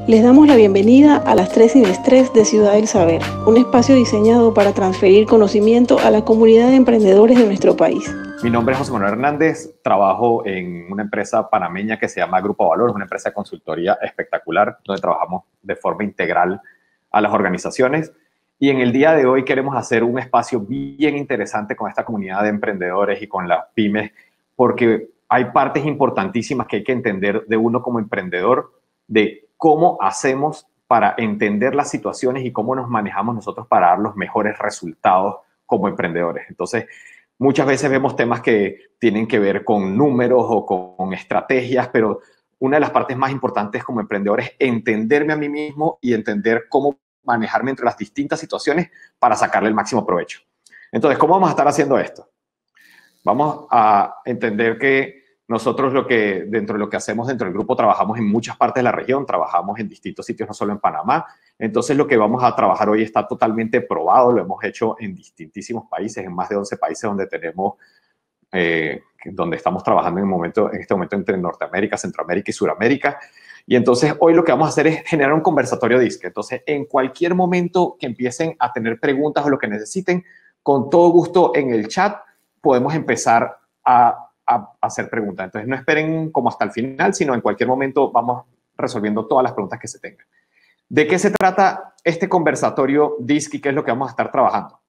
Les damos la bienvenida a las 3 sin estrés de Ciudad del Saber, un espacio diseñado para transferir conocimiento a la comunidad de emprendedores de nuestro país. Mi nombre es José Manuel Hernández, trabajo en una empresa panameña que se llama Grupo Valor, una empresa de consultoría espectacular, donde trabajamos de forma integral a las organizaciones. Y en el día de hoy queremos hacer un espacio bien interesante con esta comunidad de emprendedores y con las pymes, porque hay partes importantísimas que hay que entender de uno como emprendedor, de cómo hacemos para entender las situaciones y cómo nos manejamos nosotros para dar los mejores resultados como emprendedores. Entonces, muchas veces vemos temas que tienen que ver con números o con estrategias, pero una de las partes más importantes como emprendedor es entenderme a mí mismo y entender cómo manejarme entre las distintas situaciones para sacarle el máximo provecho. Entonces, ¿cómo vamos a estar haciendo esto? Vamos a entender que nosotros dentro de lo que hacemos dentro del grupo trabajamos en muchas partes de la región, trabajamos en distintos sitios, no solo en Panamá. Entonces lo que vamos a trabajar hoy está totalmente probado, lo hemos hecho en distintísimos países, en más de 11 países donde estamos trabajando en este momento entre Norteamérica, Centroamérica y Suramérica. Y entonces hoy lo que vamos a hacer es generar un conversatorio DISC. Entonces en cualquier momento que empiecen a tener preguntas o lo que necesiten, con todo gusto en el chat podemos empezar a hacer preguntas. Entonces no esperen como hasta el final, sino en cualquier momento vamos resolviendo todas las preguntas que se tengan. ¿De qué se trata este conversatorio DISC y qué es lo que vamos a estar trabajando?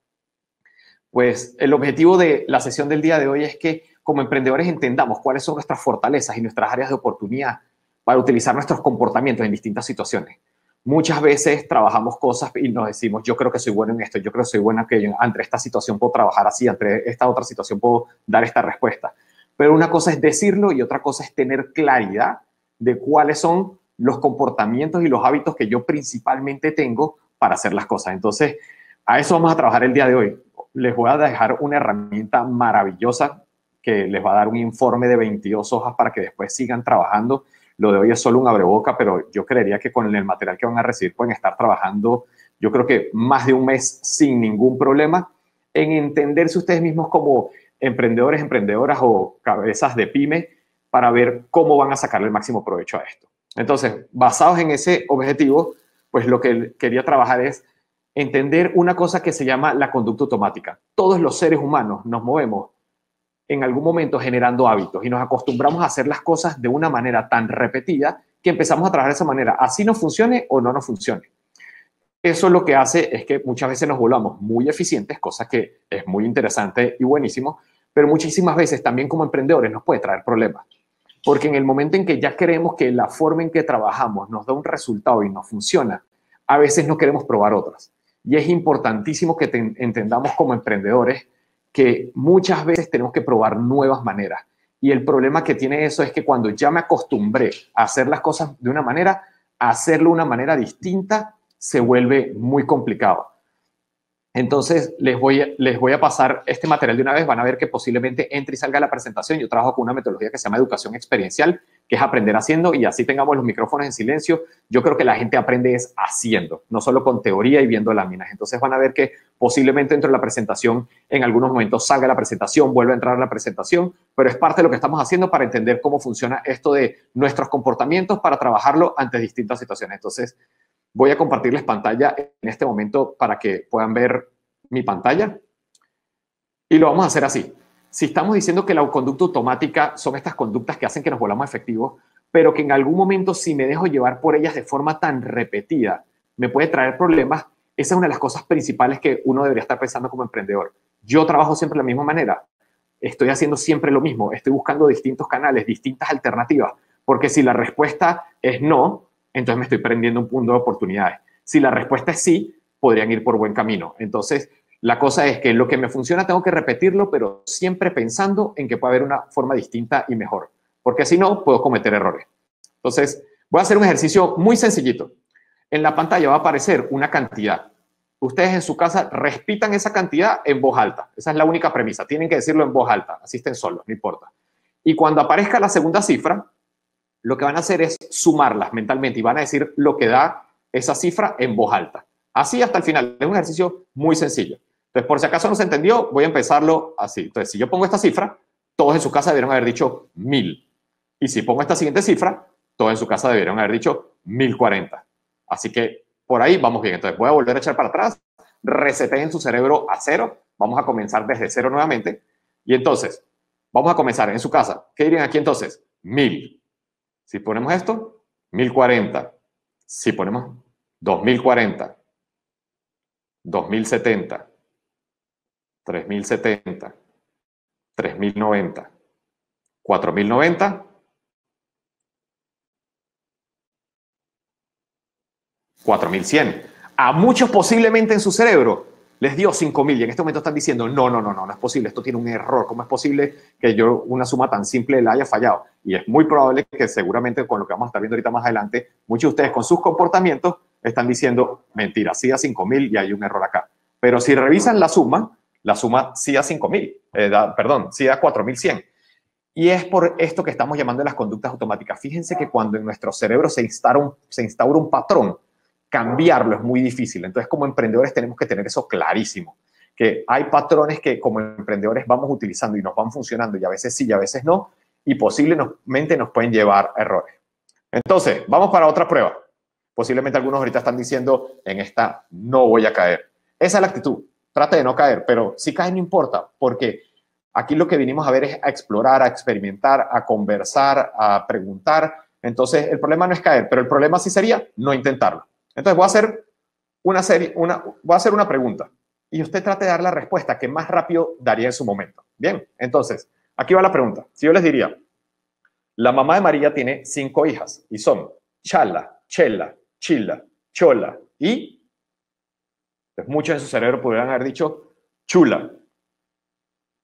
Pues el objetivo de la sesión del día de hoy es que como emprendedores entendamos cuáles son nuestras fortalezas y nuestras áreas de oportunidad para utilizar nuestros comportamientos en distintas situaciones. Muchas veces trabajamos cosas y nos decimos, yo creo que soy bueno en esto, yo creo que soy bueno en aquello, ante esta situación puedo trabajar así, ante esta otra situación puedo dar esta respuesta. Pero una cosa es decirlo y otra cosa es tener claridad de cuáles son los comportamientos y los hábitos que yo principalmente tengo para hacer las cosas. Entonces, a eso vamos a trabajar el día de hoy. Les voy a dejar una herramienta maravillosa que les va a dar un informe de 22 hojas para que después sigan trabajando. Lo de hoy es solo un abreboca, pero yo creería que con el material que van a recibir pueden estar trabajando, yo creo que más de un mes sin ningún problema, en entenderse ustedes mismos como emprendedores, emprendedoras o cabezas de pyme para ver cómo van a sacarle el máximo provecho a esto. Entonces, basados en ese objetivo, pues lo que quería trabajar es entender una cosa que se llama la conducta automática. Todos los seres humanos nos movemos en algún momento generando hábitos y nos acostumbramos a hacer las cosas de una manera tan repetida que empezamos a trabajar de esa manera, así nos funcione o no nos funcione. Eso lo que hace es que muchas veces nos volvamos muy eficientes, cosa que es muy interesante y buenísimo, pero muchísimas veces también como emprendedores nos puede traer problemas. Porque en el momento en que ya creemos que la forma en que trabajamos nos da un resultado y nos funciona, a veces no queremos probar otras. Y es importantísimo que entendamos como emprendedores que muchas veces tenemos que probar nuevas maneras. Y el problema que tiene eso es que cuando ya me acostumbré a hacer las cosas de una manera, hacerlo de una manera distinta se vuelve muy complicado. Entonces, les voy a pasar este material de una vez. Van a ver que posiblemente entre y salga la presentación. Yo trabajo con una metodología que se llama educación experiencial, que es aprender haciendo, y así tengamos los micrófonos en silencio. Yo creo que la gente aprende es haciendo, no solo con teoría y viendo láminas. Entonces, van a ver que posiblemente dentro de la presentación, en algunos momentos salga la presentación, vuelve a entrar la presentación, pero es parte de lo que estamos haciendo para entender cómo funciona esto de nuestros comportamientos para trabajarlo ante distintas situaciones. Entonces, voy a compartirles pantalla en este momento para que puedan ver mi pantalla. Y lo vamos a hacer así. Si estamos diciendo que la conducta automática son estas conductas que hacen que nos volvamos efectivos, pero que en algún momento si me dejo llevar por ellas de forma tan repetida, me puede traer problemas, esa es una de las cosas principales que uno debería estar pensando como emprendedor. Yo trabajo siempre de la misma manera. Estoy haciendo siempre lo mismo. Estoy buscando distintos canales, distintas alternativas. Porque si la respuesta es no, entonces me estoy perdiendo un punto de oportunidades. Si la respuesta es sí, podrían ir por buen camino. Entonces, la cosa es que lo que me funciona tengo que repetirlo, pero siempre pensando en que puede haber una forma distinta y mejor, porque si no, puedo cometer errores. Entonces, voy a hacer un ejercicio muy sencillito. En la pantalla va a aparecer una cantidad. Ustedes en su casa repitan esa cantidad en voz alta. Esa es la única premisa. Tienen que decirlo en voz alta. Así estén solos, no importa. Y cuando aparezca la segunda cifra, lo que van a hacer es sumarlas mentalmente y van a decir lo que da esa cifra en voz alta. Así hasta el final. Es un ejercicio muy sencillo. Entonces, por si acaso no se entendió, voy a empezarlo así. Entonces, si yo pongo esta cifra, todos en su casa debieron haber dicho 1000. Y si pongo esta siguiente cifra, todos en su casa debieron haber dicho 1040. Así que por ahí vamos bien. Entonces voy a volver a echar para atrás, reseteen su cerebro a cero, vamos a comenzar desde cero nuevamente. Y entonces, vamos a comenzar en su casa. ¿Qué dirían aquí entonces? 1000. Si ponemos esto, 1040. Si ponemos 2040, 2070, 3070, 3090, 4090, 4100. A muchos posiblemente en su cerebro les dio 5000 y en este momento están diciendo, no es posible, esto tiene un error, ¿cómo es posible que yo una suma tan simple la haya fallado? Y es muy probable que seguramente con lo que vamos a estar viendo ahorita más adelante, muchos de ustedes con sus comportamientos están diciendo, mentira, sí da 5000 y hay un error acá. Pero si revisan la suma sí da 5000, perdón, sí da 4100. Y es por esto que estamos llamando las conductas automáticas. Fíjense que cuando en nuestro cerebro se instaura un patrón, cambiarlo es muy difícil. Entonces, como emprendedores tenemos que tener eso clarísimo, que hay patrones que como emprendedores vamos utilizando y nos van funcionando y a veces sí y a veces no, y posiblemente nos pueden llevar a errores. Entonces, vamos para otra prueba. Posiblemente algunos ahorita están diciendo, en esta no voy a caer. Esa es la actitud. Trate de no caer, pero si cae no importa, porque aquí lo que vinimos a ver es a explorar, a experimentar, a conversar, a preguntar. Entonces, el problema no es caer, pero el problema sí sería no intentarlo. Entonces voy a hacer una pregunta y usted trate de dar la respuesta que más rápido daría en su momento. Bien, entonces, aquí va la pregunta. Si yo les diría, la mamá de María tiene 5 hijas y son Chala, Chela, Chila, Chola y pues muchos en su cerebro podrían haber dicho Chula.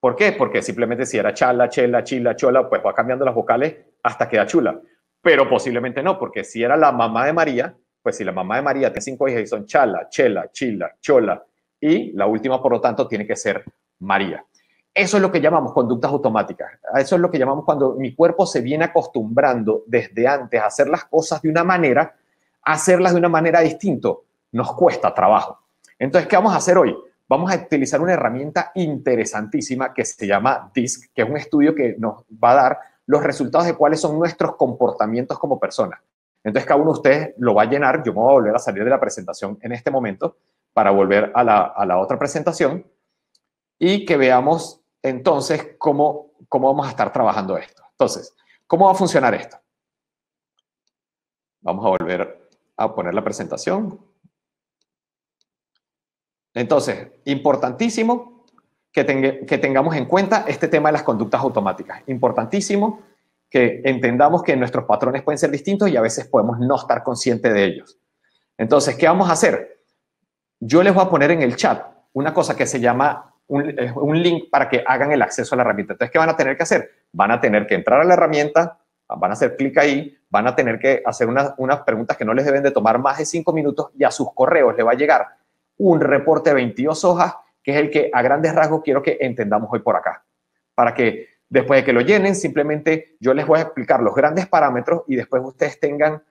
¿Por qué? Porque simplemente si era Chala, Chela, Chila, Chola, pues va cambiando las vocales hasta que da Chula. Pero posiblemente no, porque si era la mamá de María, pues si la mamá de María tiene 5 hijas y son Chala, Chela, Chila, Chola y la última, por lo tanto, tiene que ser María. Eso es lo que llamamos conductas automáticas. Eso es lo que llamamos cuando mi cuerpo se viene acostumbrando desde antes a hacer las cosas de una manera, a hacerlas de una manera distinta. Nos cuesta trabajo. Entonces, ¿qué vamos a hacer hoy? Vamos a utilizar una herramienta interesantísima que se llama DISC, que es un estudio que nos va a dar los resultados de cuáles son nuestros comportamientos como personas. Entonces, cada uno de ustedes lo va a llenar. Yo me voy a volver a salir de la presentación en este momento para volver a la otra presentación y que veamos entonces cómo vamos a estar trabajando esto. Entonces, ¿cómo va a funcionar esto? Vamos a volver a poner la presentación. Entonces, importantísimo que tengamos en cuenta este tema de las conductas automáticas. Importantísimo que entendamos que nuestros patrones pueden ser distintos y a veces podemos no estar conscientes de ellos. Entonces, ¿qué vamos a hacer? Yo les voy a poner en el chat una cosa que se llama un link para que hagan el acceso a la herramienta. Entonces, ¿qué van a tener que hacer? Van a tener que entrar a la herramienta, van a hacer clic ahí, van a tener que hacer unas preguntas que no les deben de tomar más de 5 minutos y a sus correos les va a llegar un reporte de 22 hojas, que es el que a grandes rasgos quiero que entendamos hoy por acá. Para que después de que lo llenen, simplemente yo les voy a explicar los grandes parámetros y después ustedes tengan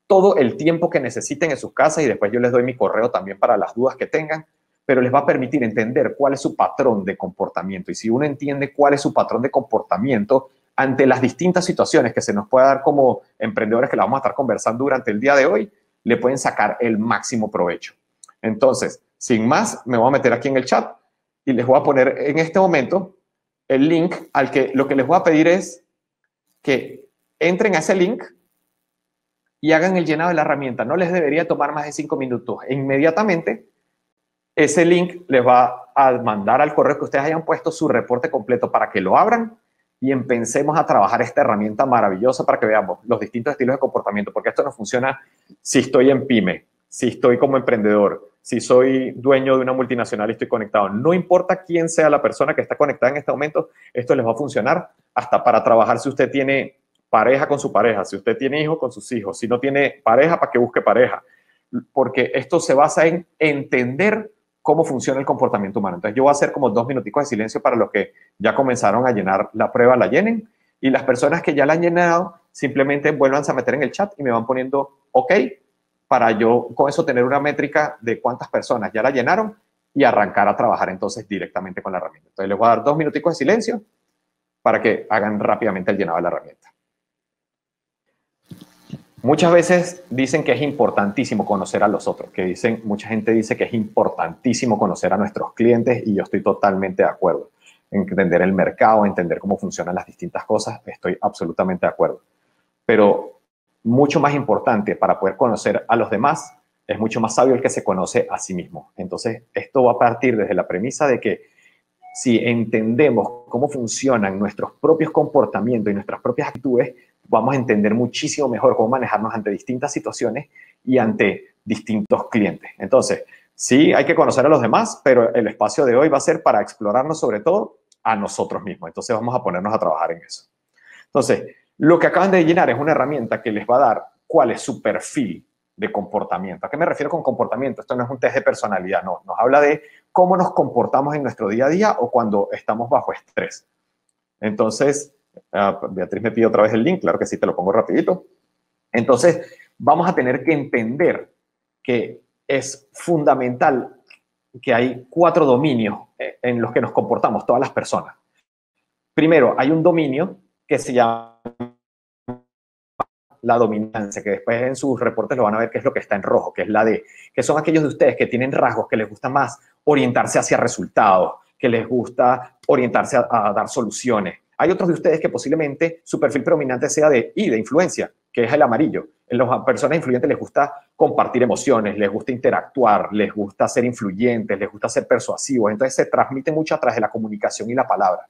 todo el tiempo que necesiten en sus casas y después yo les doy mi correo también para las dudas que tengan, pero les va a permitir entender cuál es su patrón de comportamiento. Y si uno entiende cuál es su patrón de comportamiento ante las distintas situaciones que se nos puede dar como emprendedores que la vamos a estar conversando durante el día de hoy, le pueden sacar el máximo provecho. Entonces, sin más, me voy a meter aquí en el chat y les voy a poner en este momento el link al que lo que les voy a pedir es que entren a ese link y hagan el llenado de la herramienta. No les debería tomar más de 5 minutos. E inmediatamente, ese link les va a mandar al correo que ustedes hayan puesto su reporte completo para que lo abran y empecemos a trabajar esta herramienta maravillosa para que veamos los distintos estilos de comportamiento, porque esto no funciona si estoy en pyme, si estoy como emprendedor, si soy dueño de una multinacional y estoy conectado. No importa quién sea la persona que está conectada en este momento, esto les va a funcionar hasta para trabajar si usted tiene pareja con su pareja, si usted tiene hijos con sus hijos, si no tiene pareja, para que busque pareja, porque esto se basa en entender cómo funciona el comportamiento humano. Entonces yo voy a hacer como 2 minuticos de silencio para los que ya comenzaron a llenar la prueba, la llenen, y las personas que ya la han llenado simplemente vuelvan a meter en el chat y me van poniendo OK para yo con eso tener una métrica de cuántas personas ya la llenaron y arrancar a trabajar entonces directamente con la herramienta. Entonces les voy a dar 2 minuticos de silencio para que hagan rápidamente el llenado de la herramienta. Muchas veces dicen que es importantísimo conocer a los otros, mucha gente dice que es importantísimo conocer a nuestros clientes y yo estoy totalmente de acuerdo. Entender el mercado, entender cómo funcionan las distintas cosas, estoy absolutamente de acuerdo. Pero mucho más importante para poder conocer a los demás, es mucho más sabio el que se conoce a sí mismo. Entonces, esto va a partir desde la premisa de que si entendemos cómo funcionan nuestros propios comportamientos y nuestras propias actitudes, vamos a entender muchísimo mejor cómo manejarnos ante distintas situaciones y ante distintos clientes. Entonces, sí hay que conocer a los demás, pero el espacio de hoy va a ser para explorarnos sobre todo a nosotros mismos. Entonces, vamos a ponernos a trabajar en eso. Entonces, lo que acaban de llenar es una herramienta que les va a dar cuál es su perfil de comportamiento. ¿A qué me refiero con comportamiento? Esto no es un test de personalidad, no. Nos habla de cómo nos comportamos en nuestro día a día o cuando estamos bajo estrés. Entonces, Beatriz me pide otra vez el link, claro que sí, te lo pongo rapidito. Entonces, vamos a tener que entender que es fundamental que hay 4 dominios en los que nos comportamos todas las personas. Primero, hay un dominio que se llama la dominancia, que después en sus reportes lo van a ver que es lo que está en rojo, que es la D, que son aquellos de ustedes que tienen rasgos que les gusta más orientarse hacia resultados, que les gusta orientarse a dar soluciones. Hay otros de ustedes que posiblemente su perfil predominante sea de influencia, que es el amarillo. En las personas influyentes les gusta compartir emociones, les gusta interactuar, les gusta ser influyentes, les gusta ser persuasivos. Entonces se transmite mucho a través de la comunicación y la palabra.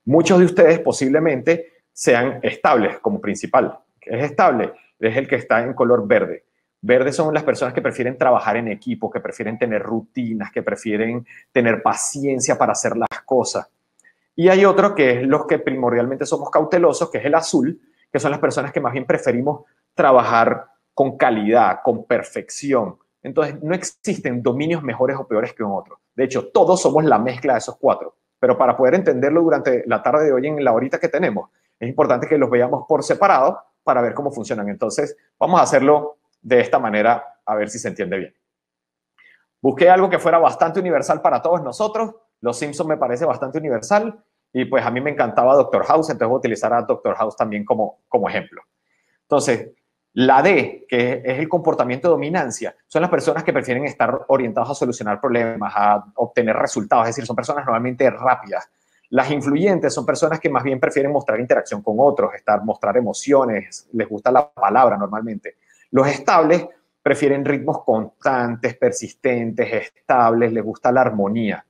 Muchos de ustedes posiblemente sean estables como principal. Es estable, es el que está en color verde. Verde son las personas que prefieren trabajar en equipo, que prefieren tener rutinas, que prefieren tener paciencia para hacer las cosas. Y hay otro que es los que primordialmente somos cautelosos, que es el azul, que son las personas que más bien preferimos trabajar con calidad, con perfección. Entonces, no existen dominios mejores o peores que un otro. De hecho, todos somos la mezcla de esos 4. Pero para poder entenderlo durante la tarde de hoy, en la horita que tenemos, es importante que los veamos por separado para ver cómo funcionan. Entonces, vamos a hacerlo de esta manera, a ver si se entiende bien. Busqué algo que fuera bastante universal para todos nosotros. Los Simpsons me parece bastante universal y pues a mí me encantaba Doctor House, entonces voy a utilizar a Doctor House también como ejemplo. Entonces, la D, que es el comportamiento de dominancia, son las personas que prefieren estar orientados a solucionar problemas, a obtener resultados, es decir, son personas normalmente rápidas. Las influyentes son personas que más bien prefieren mostrar interacción con otros, mostrar emociones, les gusta la palabra normalmente. Los estables prefieren ritmos constantes, persistentes, estables, les gusta la armonía.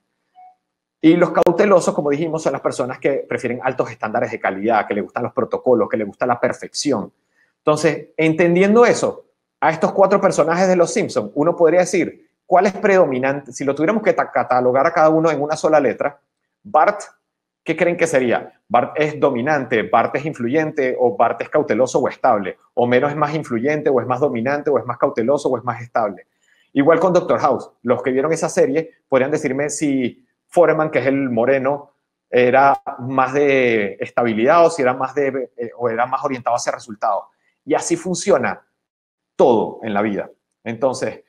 Y los cautelosos, como dijimos, son las personas que prefieren altos estándares de calidad, que les gustan los protocolos, que les gusta la perfección. Entonces, entendiendo eso, a estos 4 personajes de Los Simpsons, uno podría decir, ¿cuál es predominante? Si lo tuviéramos que catalogar a cada uno en una sola letra, Bart, ¿qué creen que sería? ¿Bart es dominante, Bart es influyente o Bart es cauteloso o estable? ¿Homero es más influyente o es más dominante o es más cauteloso o es más estable? Igual con Doctor House. Los que vieron esa serie podrían decirme si Foreman, que es el moreno, era más de estabilidad o si era o era más orientado hacia resultados. Y así funciona todo en la vida. Entonces,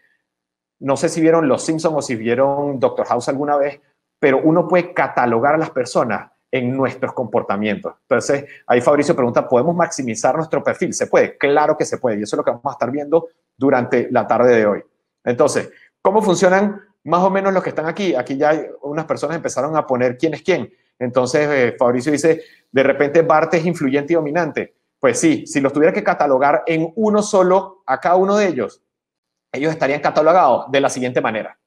no sé si vieron Los Simpsons o si vieron Doctor House alguna vez, pero uno puede catalogar a las personas en nuestros comportamientos. Entonces, ahí Fabricio pregunta, ¿podemos maximizar nuestro perfil? ¿Se puede? Claro que se puede. Y eso es lo que vamos a estar viendo durante la tarde de hoy. Entonces, ¿cómo funcionan más o menos los que están aquí? Aquí ya hay unas personas empezaron a poner quién es quién. Entonces, Fabricio dice, de repente Bart es influyente y dominante. Pues sí, si los tuviera que catalogar en uno solo a cada uno de ellos estarían catalogados de la siguiente manera.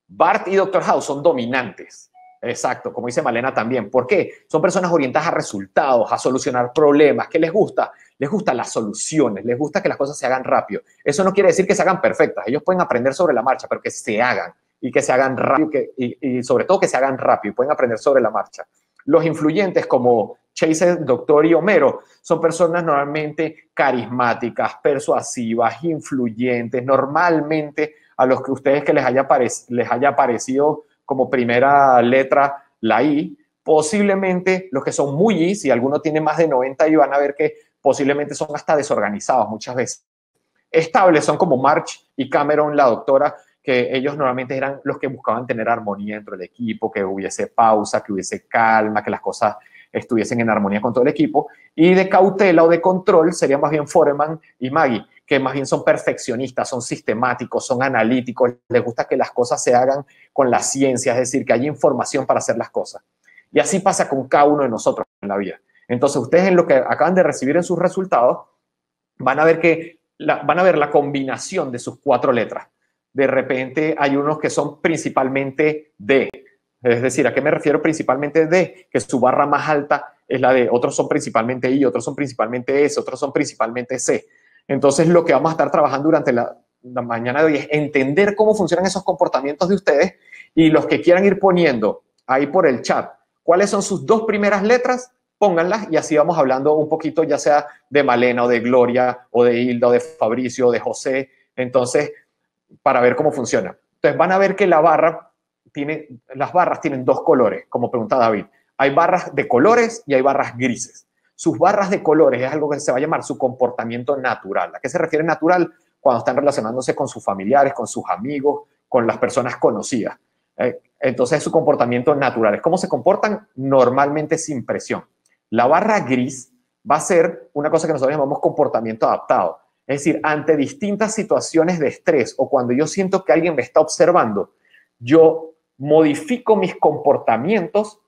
Bart y Doctor House son dominantes. Exacto, como dice Malena también. ¿Por qué? Son personas orientadas a resultados, a solucionar problemas. ¿Qué les gusta? Les gustan las soluciones, les gusta que las cosas se hagan rápido. Eso no quiere decir que se hagan perfectas. Ellos pueden aprender sobre la marcha, pero que se hagan y que se hagan rápido y sobre todo que se hagan rápido y pueden aprender sobre la marcha. Los influyentes como Chase, Doctor y Homero son personas normalmente carismáticas, persuasivas, influyentes, normalmente a los que ustedes que les haya parecido como primera letra la I, posiblemente los que son muy I, si alguno tiene más de 90 I van a ver que posiblemente son hasta desorganizados muchas veces. Estables son como Marge y Cameron, la doctora, que ellos normalmente eran los que buscaban tener armonía dentro del equipo, que hubiese pausa, que hubiese calma, que las cosas estuviesen en armonía con todo el equipo. Y de cautela o de control serían más bien Foreman y Maggie, que más bien son perfeccionistas, son sistemáticos, son analíticos, les gusta que las cosas se hagan con la ciencia, es decir, que haya información para hacer las cosas. Y así pasa con cada uno de nosotros en la vida. Entonces, ustedes en lo que acaban de recibir en sus resultados, van a ver la combinación de sus 4 letras. De repente hay unos que son principalmente D. Es decir, ¿a qué me refiero principalmente D? Que su barra más alta es la D. Otros son principalmente I, otros son principalmente S, otros son principalmente C. Entonces, lo que vamos a estar trabajando durante la mañana de hoy es entender cómo funcionan esos comportamientos de ustedes, y los que quieran ir poniendo ahí por el chat cuáles son sus 2 primeras letras, pónganlas, y así vamos hablando un poquito, ya sea de Malena o de Gloria o de Hilda o de Fabricio o de José. Entonces, para ver cómo funciona. Entonces, van a ver que las barras tienen 2 colores, como pregunta David. Hay barras de colores y hay barras grises. Sus barras de colores es algo que se va a llamar su comportamiento natural. ¿A qué se refiere natural? Cuando están relacionándose con sus familiares, con sus amigos, con las personas conocidas. Entonces, su comportamiento natural. ¿Cómo se comportan? Normalmente sin presión. La barra gris va a ser una cosa que nosotros llamamos comportamiento adaptado. Es decir, ante distintas situaciones de estrés o cuando yo siento que alguien me está observando, yo modifico mis comportamientos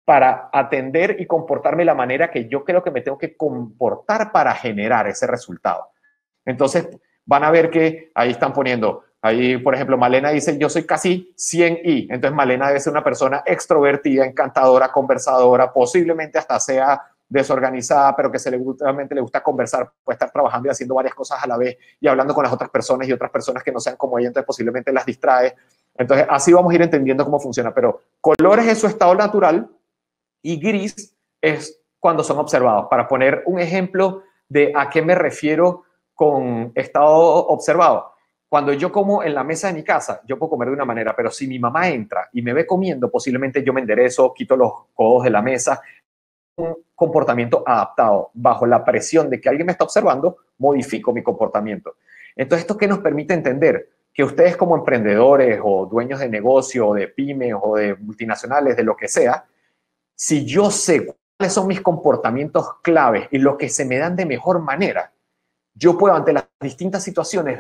para atender y comportarme de la manera que yo creo que me tengo que comportar para generar ese resultado. Entonces, van a ver que ahí están poniendo, ahí, por ejemplo, Malena dice, yo soy casi 100I. Entonces, Malena debe ser una persona extrovertida, encantadora, conversadora, posiblemente hasta sea desorganizada, pero que realmente le gusta conversar, puede estar trabajando y haciendo varias cosas a la vez y hablando con las otras personas y otras personas que no sean como ella, entonces posiblemente las distrae. Entonces, así vamos a ir entendiendo cómo funciona, pero colores es su estado natural y gris es cuando son observados. Para poner un ejemplo de a qué me refiero con estado observado. Cuando yo como en la mesa de mi casa, yo puedo comer de una manera, pero si mi mamá entra y me ve comiendo, posiblemente yo me enderezo, quito los codos de la mesa. Un comportamiento adaptado. Bajo la presión de que alguien me está observando, modifico mi comportamiento. Entonces, ¿esto qué nos permite entender? Que ustedes como emprendedores o dueños de negocio, o de pymes o de multinacionales, de lo que sea, si yo sé cuáles son mis comportamientos claves y lo que se me dan de mejor manera, yo puedo ante las distintas situaciones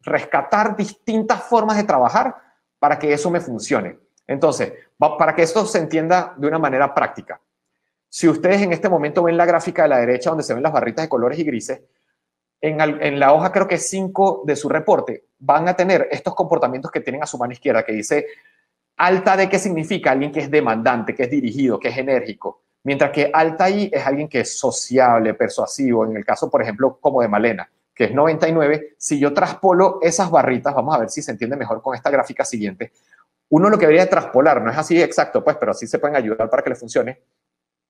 rescatar distintas formas de trabajar para que eso me funcione. Entonces, para que esto se entienda de una manera práctica, si ustedes en este momento ven la gráfica de la derecha donde se ven las barritas de colores y grises, en la hoja creo que 5 de su reporte van a tener estos comportamientos que tienen a su mano izquierda, que dice alta D, ¿qué significa? Alguien que es demandante, que es dirigido, que es enérgico. Mientras que alta I es alguien que es sociable, persuasivo. En el caso, por ejemplo, como de Malena, que es 99. Si yo traspolo esas barritas, vamos a ver si se entiende mejor con esta gráfica siguiente. Uno lo que debería traspolar, no es así exacto, pues, pero así se pueden ayudar para que les funcione.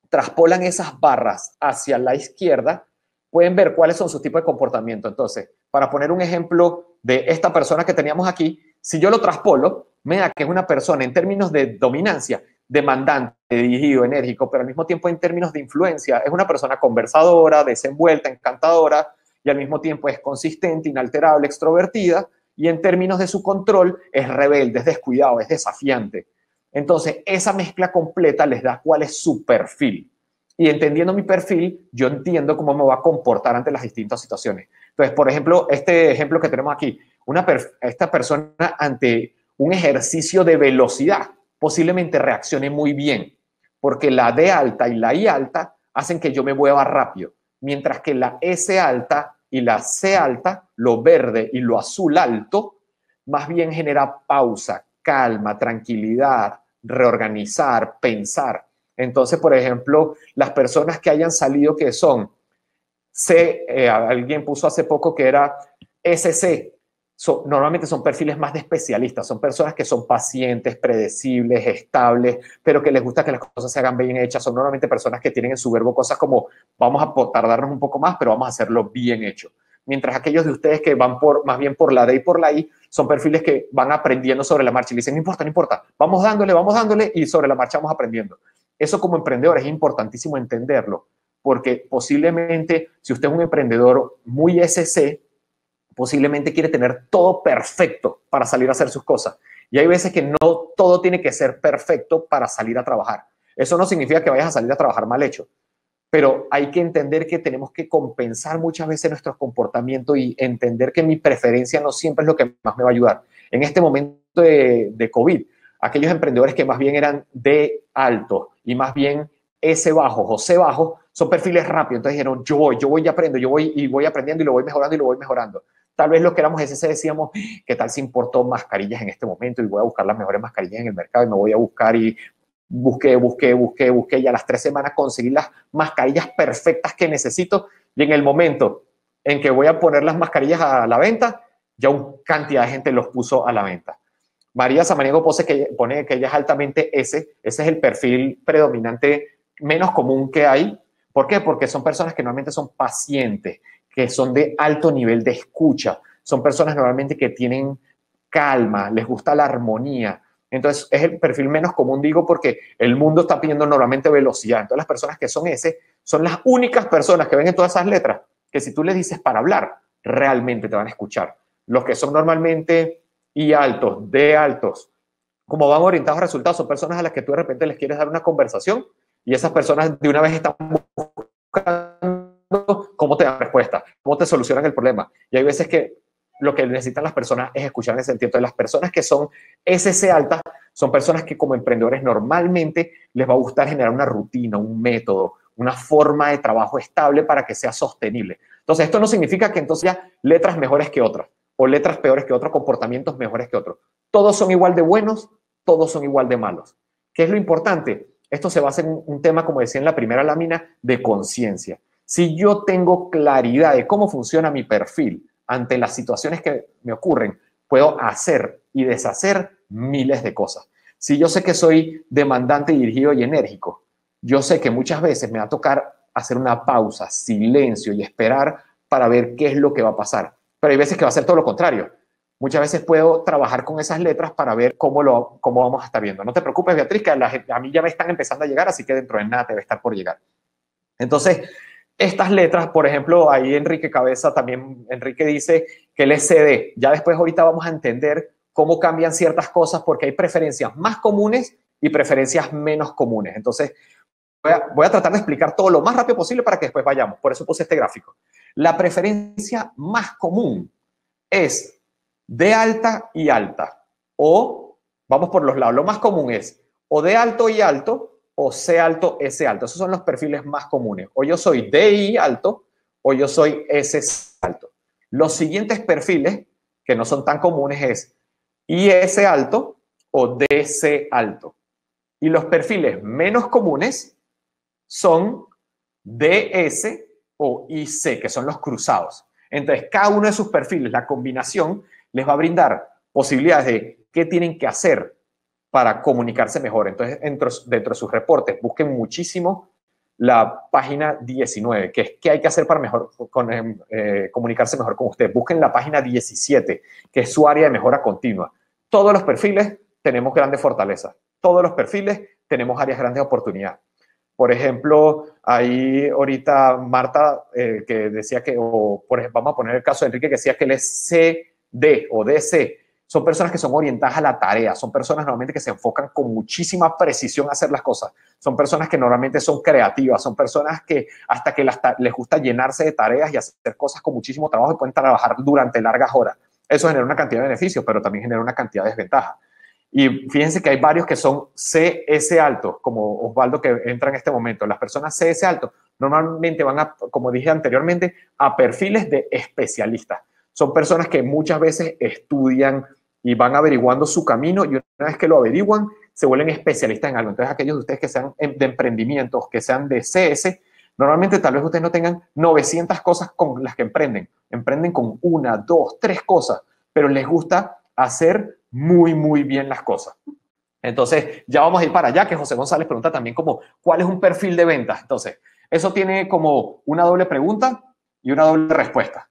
Traspolan esas barras hacia la izquierda, pueden ver cuáles son sus tipos de comportamiento. Entonces, para poner un ejemplo de esta persona que teníamos aquí, si yo lo traspolo, me da que es una persona en términos de dominancia, demandante, dirigido, enérgico, pero al mismo tiempo en términos de influencia, es una persona conversadora, desenvuelta, encantadora, y al mismo tiempo es consistente, inalterable, extrovertida, y en términos de su control es rebelde, es descuidado, es desafiante. Entonces, esa mezcla completa les da cuál es su perfil. Y entendiendo mi perfil, yo entiendo cómo me va a comportar ante las distintas situaciones. Entonces, por ejemplo, este ejemplo que tenemos aquí, esta persona ante un ejercicio de velocidad posiblemente reaccione muy bien, porque la D alta y la I alta hacen que yo me mueva rápido, mientras que la S alta y la C alta, lo verde y lo azul alto, más bien genera pausa, calma, tranquilidad, reorganizar, pensar. Entonces, por ejemplo, las personas que hayan salido que son alguien puso hace poco que era SC, normalmente son perfiles más de especialistas, son personas que son pacientes, predecibles, estables, pero que les gusta que las cosas se hagan bien hechas. Son normalmente personas que tienen en su verbo cosas como vamos a tardarnos un poco más, pero vamos a hacerlo bien hecho. Mientras aquellos de ustedes que van más bien por la D y por la I, son perfiles que van aprendiendo sobre la marcha y le dicen, no importa, no importa, vamos dándole y sobre la marcha vamos aprendiendo. Eso como emprendedor es importantísimo entenderlo, porque posiblemente si usted es un emprendedor muy SC, posiblemente quiere tener todo perfecto para salir a hacer sus cosas. Y hay veces que no todo tiene que ser perfecto para salir a trabajar. Eso no significa que vayas a salir a trabajar mal hecho, pero hay que entender que tenemos que compensar muchas veces nuestros comportamientos y entender que mi preferencia no siempre es lo que más me va a ayudar. En este momento de COVID, aquellos emprendedores que más bien eran D alto y más bien S bajo o C bajo, son perfiles rápidos. Entonces dijeron, yo voy y aprendo, yo voy y voy aprendiendo y lo voy mejorando y lo voy mejorando. Tal vez los que éramos SS decíamos, ¿qué tal si importó mascarillas en este momento? Y voy a buscar las mejores mascarillas en el mercado y me voy a buscar y busqué y a las 3 semanas conseguí las mascarillas perfectas que necesito y en el momento en que voy a poner las mascarillas a la venta, ya una cantidad de gente los puso a la venta. María Samaniego pone que ella es altamente S, ese es el perfil predominante menos común que hay. ¿Por qué? Porque son personas que normalmente son pacientes, que son de alto nivel de escucha, son personas normalmente que tienen calma, les gusta la armonía. Entonces es el perfil menos común, digo, porque el mundo está pidiendo normalmente velocidad. Entonces las personas que son S son las únicas personas que ven en todas esas letras que si tú les dices para hablar, realmente te van a escuchar. Los que son normalmente I altos, D altos, como van orientados a resultados, son personas a las que tú de repente les quieres dar una conversación y esas personas de una vez están buscando cómo te dan respuesta, cómo te solucionan el problema. Y hay veces que lo que necesitan las personas es escuchar en ese sentido. Entonces, las personas que son SC altas son personas que como emprendedores normalmente les va a gustar generar una rutina, un método, una forma de trabajo estable para que sea sostenible. Entonces, esto no significa que entonces ya letras mejores que otras o letras peores que otros, comportamientos mejores que otros. Todos son igual de buenos, todos son igual de malos. ¿Qué es lo importante? Esto se basa en un tema, como decía en la primera lámina, de conciencia. Si yo tengo claridad de cómo funciona mi perfil ante las situaciones que me ocurren, puedo hacer y deshacer miles de cosas. Si yo sé que soy demandante, dirigido y enérgico, yo sé que muchas veces me va a tocar hacer una pausa, silencio y esperar para ver qué es lo que va a pasar. Pero hay veces que va a ser todo lo contrario. Muchas veces puedo trabajar con esas letras para ver cómo vamos a estar viendo. No te preocupes, Beatriz, que a mí ya me están empezando a llegar, así que dentro de nada te va a estar por llegar. Entonces, estas letras, por ejemplo, ahí Enrique Cabeza también, Enrique dice que el SD, ya después ahorita vamos a entender cómo cambian ciertas cosas porque hay preferencias más comunes y preferencias menos comunes. Entonces, voy a tratar de explicar todo lo más rápido posible para que después vayamos. Por eso puse este gráfico. La preferencia más común es D alta y alta. O, vamos por los lados, lo más común es o D alto y alto o C alto, S alto. Esos son los perfiles más comunes. O yo soy DI alto o yo soy S alto. Los siguientes perfiles, que no son tan comunes, es IS alto o DC alto. Y los perfiles menos comunes son DS o IC, que son los cruzados. Entonces, cada uno de sus perfiles, la combinación, les va a brindar posibilidades de qué tienen que hacer para comunicarse mejor. Entonces, dentro de sus reportes, busquen muchísimo la página 19, que es qué hay que hacer para comunicarse mejor con usted. Busquen la página 17, que es su área de mejora continua. Todos los perfiles tenemos grandes fortalezas. Todos los perfiles tenemos áreas grandes de oportunidad. Por ejemplo, ahí ahorita Marta que decía que, vamos a poner el caso de Enrique, que decía que él es CD o DC. Son personas que son orientadas a la tarea, son personas normalmente que se enfocan con muchísima precisión a hacer las cosas, son personas que normalmente son creativas, son personas que hasta que les gusta llenarse de tareas y hacer cosas con muchísimo trabajo y pueden trabajar durante largas horas. Eso genera una cantidad de beneficios, pero también genera una cantidad de desventajas. Y fíjense que hay varios que son CS altos, como Osvaldo que entra en este momento. Las personas CS altos normalmente van a, como dije anteriormente, a perfiles de especialistas. Son personas que muchas veces estudian y van averiguando su camino y una vez que lo averiguan, se vuelven especialistas en algo. Entonces, aquellos de ustedes que sean de emprendimientos, que sean de CS, normalmente tal vez ustedes no tengan 900 cosas con las que emprenden. Emprenden con 1, 2, 3 cosas, pero les gusta hacer muy, muy bien las cosas. Entonces, ya vamos a ir para allá, que José González pregunta también como, ¿cuál es un perfil de ventas? Entonces, eso tiene como una doble pregunta y una doble respuesta.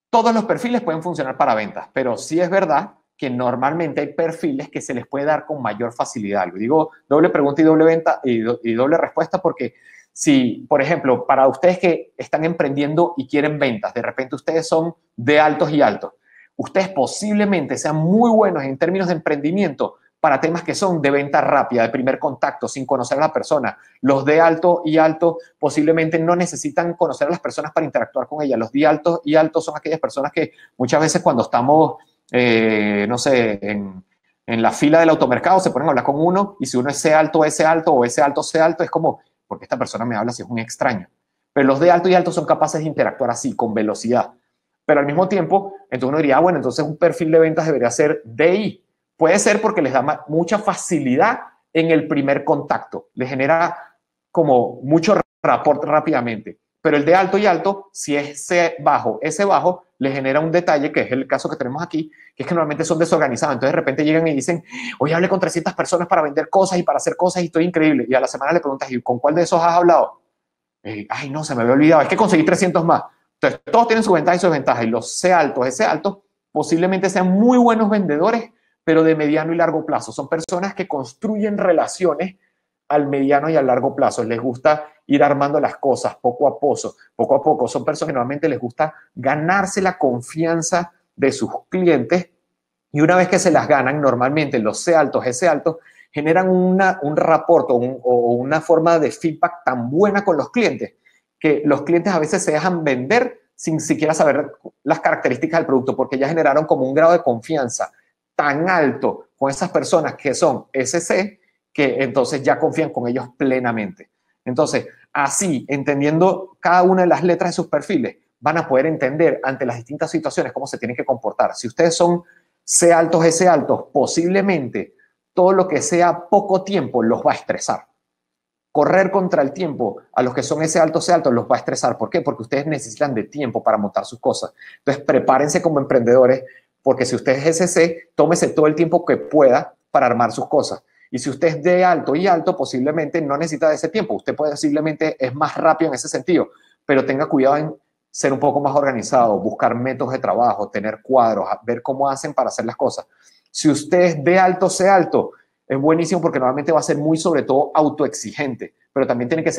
Todos los perfiles pueden funcionar para ventas, pero sí es verdad que normalmente hay perfiles que se les puede dar con mayor facilidad. Yo digo doble pregunta y doble venta y doble respuesta porque si, por ejemplo, para ustedes que están emprendiendo y quieren ventas, de repente ustedes son de altos y altos. ustedes posiblemente sean muy buenos en términos de emprendimiento para temas que son de venta rápida, de primer contacto, sin conocer a la persona. Los de alto y alto posiblemente no necesitan conocer a las personas para interactuar con ellas. Los de alto y alto son aquellas personas que muchas veces cuando estamos, no sé, en la fila del automercado se ponen a hablar con uno y si uno es C alto, S alto o S alto, C alto, es como, porque esta persona me habla si es un extraño. Pero los de alto y alto son capaces de interactuar así, con velocidad. Pero al mismo tiempo, entonces uno diría, bueno, entonces un perfil de ventas debería ser DI. Puede ser porque les da mucha facilidad en el primer contacto. Les genera como mucho rapport rápidamente. Pero el de alto y alto, si es C bajo, S bajo, le genera un detalle, que es el caso que tenemos aquí, que es que normalmente son desorganizados. Entonces de repente llegan y dicen, hoy hablé con 300 personas para vender cosas y para hacer cosas y estoy increíble. Y a la semana le preguntas, ¿y con cuál de esos has hablado? Ay, no, se me había olvidado, es que conseguí 300 más. Entonces, todos tienen su ventaja y su desventaja. Y los C altos, S altos, posiblemente sean muy buenos vendedores, pero de mediano y largo plazo. Son personas que construyen relaciones al mediano y al largo plazo. Les gusta ir armando las cosas poco a poco, poco a poco. Son personas que normalmente les gusta ganarse la confianza de sus clientes y una vez que se las ganan, normalmente los C altos, S altos, generan un rapport o una forma de feedback tan buena con los clientes que los clientes a veces se dejan vender sin siquiera saber las características del producto porque ya generaron como un grado de confianza tan alto con esas personas que son SC que entonces ya confían con ellos plenamente. Entonces, así, entendiendo cada una de las letras de sus perfiles, van a poder entender ante las distintas situaciones cómo se tienen que comportar. Si ustedes son C altos, S altos, posiblemente todo lo que sea poco tiempo los va a estresar. Correr contra el tiempo a los que son S altos, C altos los va a estresar. ¿Por qué? Porque ustedes necesitan de tiempo para montar sus cosas. Entonces, prepárense como emprendedores, porque si usted es SC, tómese todo el tiempo que pueda para armar sus cosas. Y si usted es de alto y alto, posiblemente no necesita de ese tiempo. Usted posiblemente es más rápido en ese sentido, pero tenga cuidado en ser un poco más organizado, buscar métodos de trabajo, tener cuadros, ver cómo hacen para hacer las cosas. Si usted es de alto, C alto, es buenísimo porque normalmente va a ser muy, sobre todo, autoexigente, pero también tiene que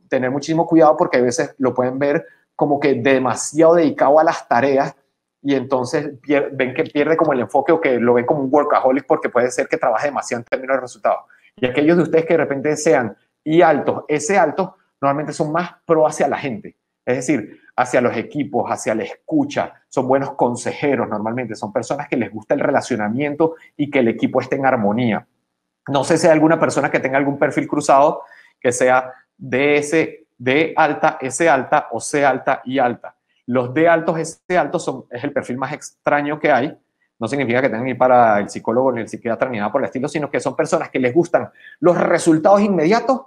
tener muchísimo cuidado porque a veces lo pueden ver como que demasiado dedicado a las tareas y entonces ven que pierde como el enfoque o que lo ven como un workaholic porque puede ser que trabaje demasiado en términos de resultados. Y aquellos de ustedes que de repente sean I altos, S altos, normalmente son más pro hacia la gente. Es decir, hacia los equipos, hacia la escucha, son buenos consejeros normalmente, son personas que les gusta el relacionamiento y que el equipo esté en armonía. No sé si hay alguna persona que tenga algún perfil cruzado que sea D alta, S alta o C alta y alta. Los D altos, S altos es el perfil más extraño que hay. No significa que tengan que ir para el psicólogo ni el psiquiatra ni nada por el estilo, sino que son personas que les gustan los resultados inmediatos,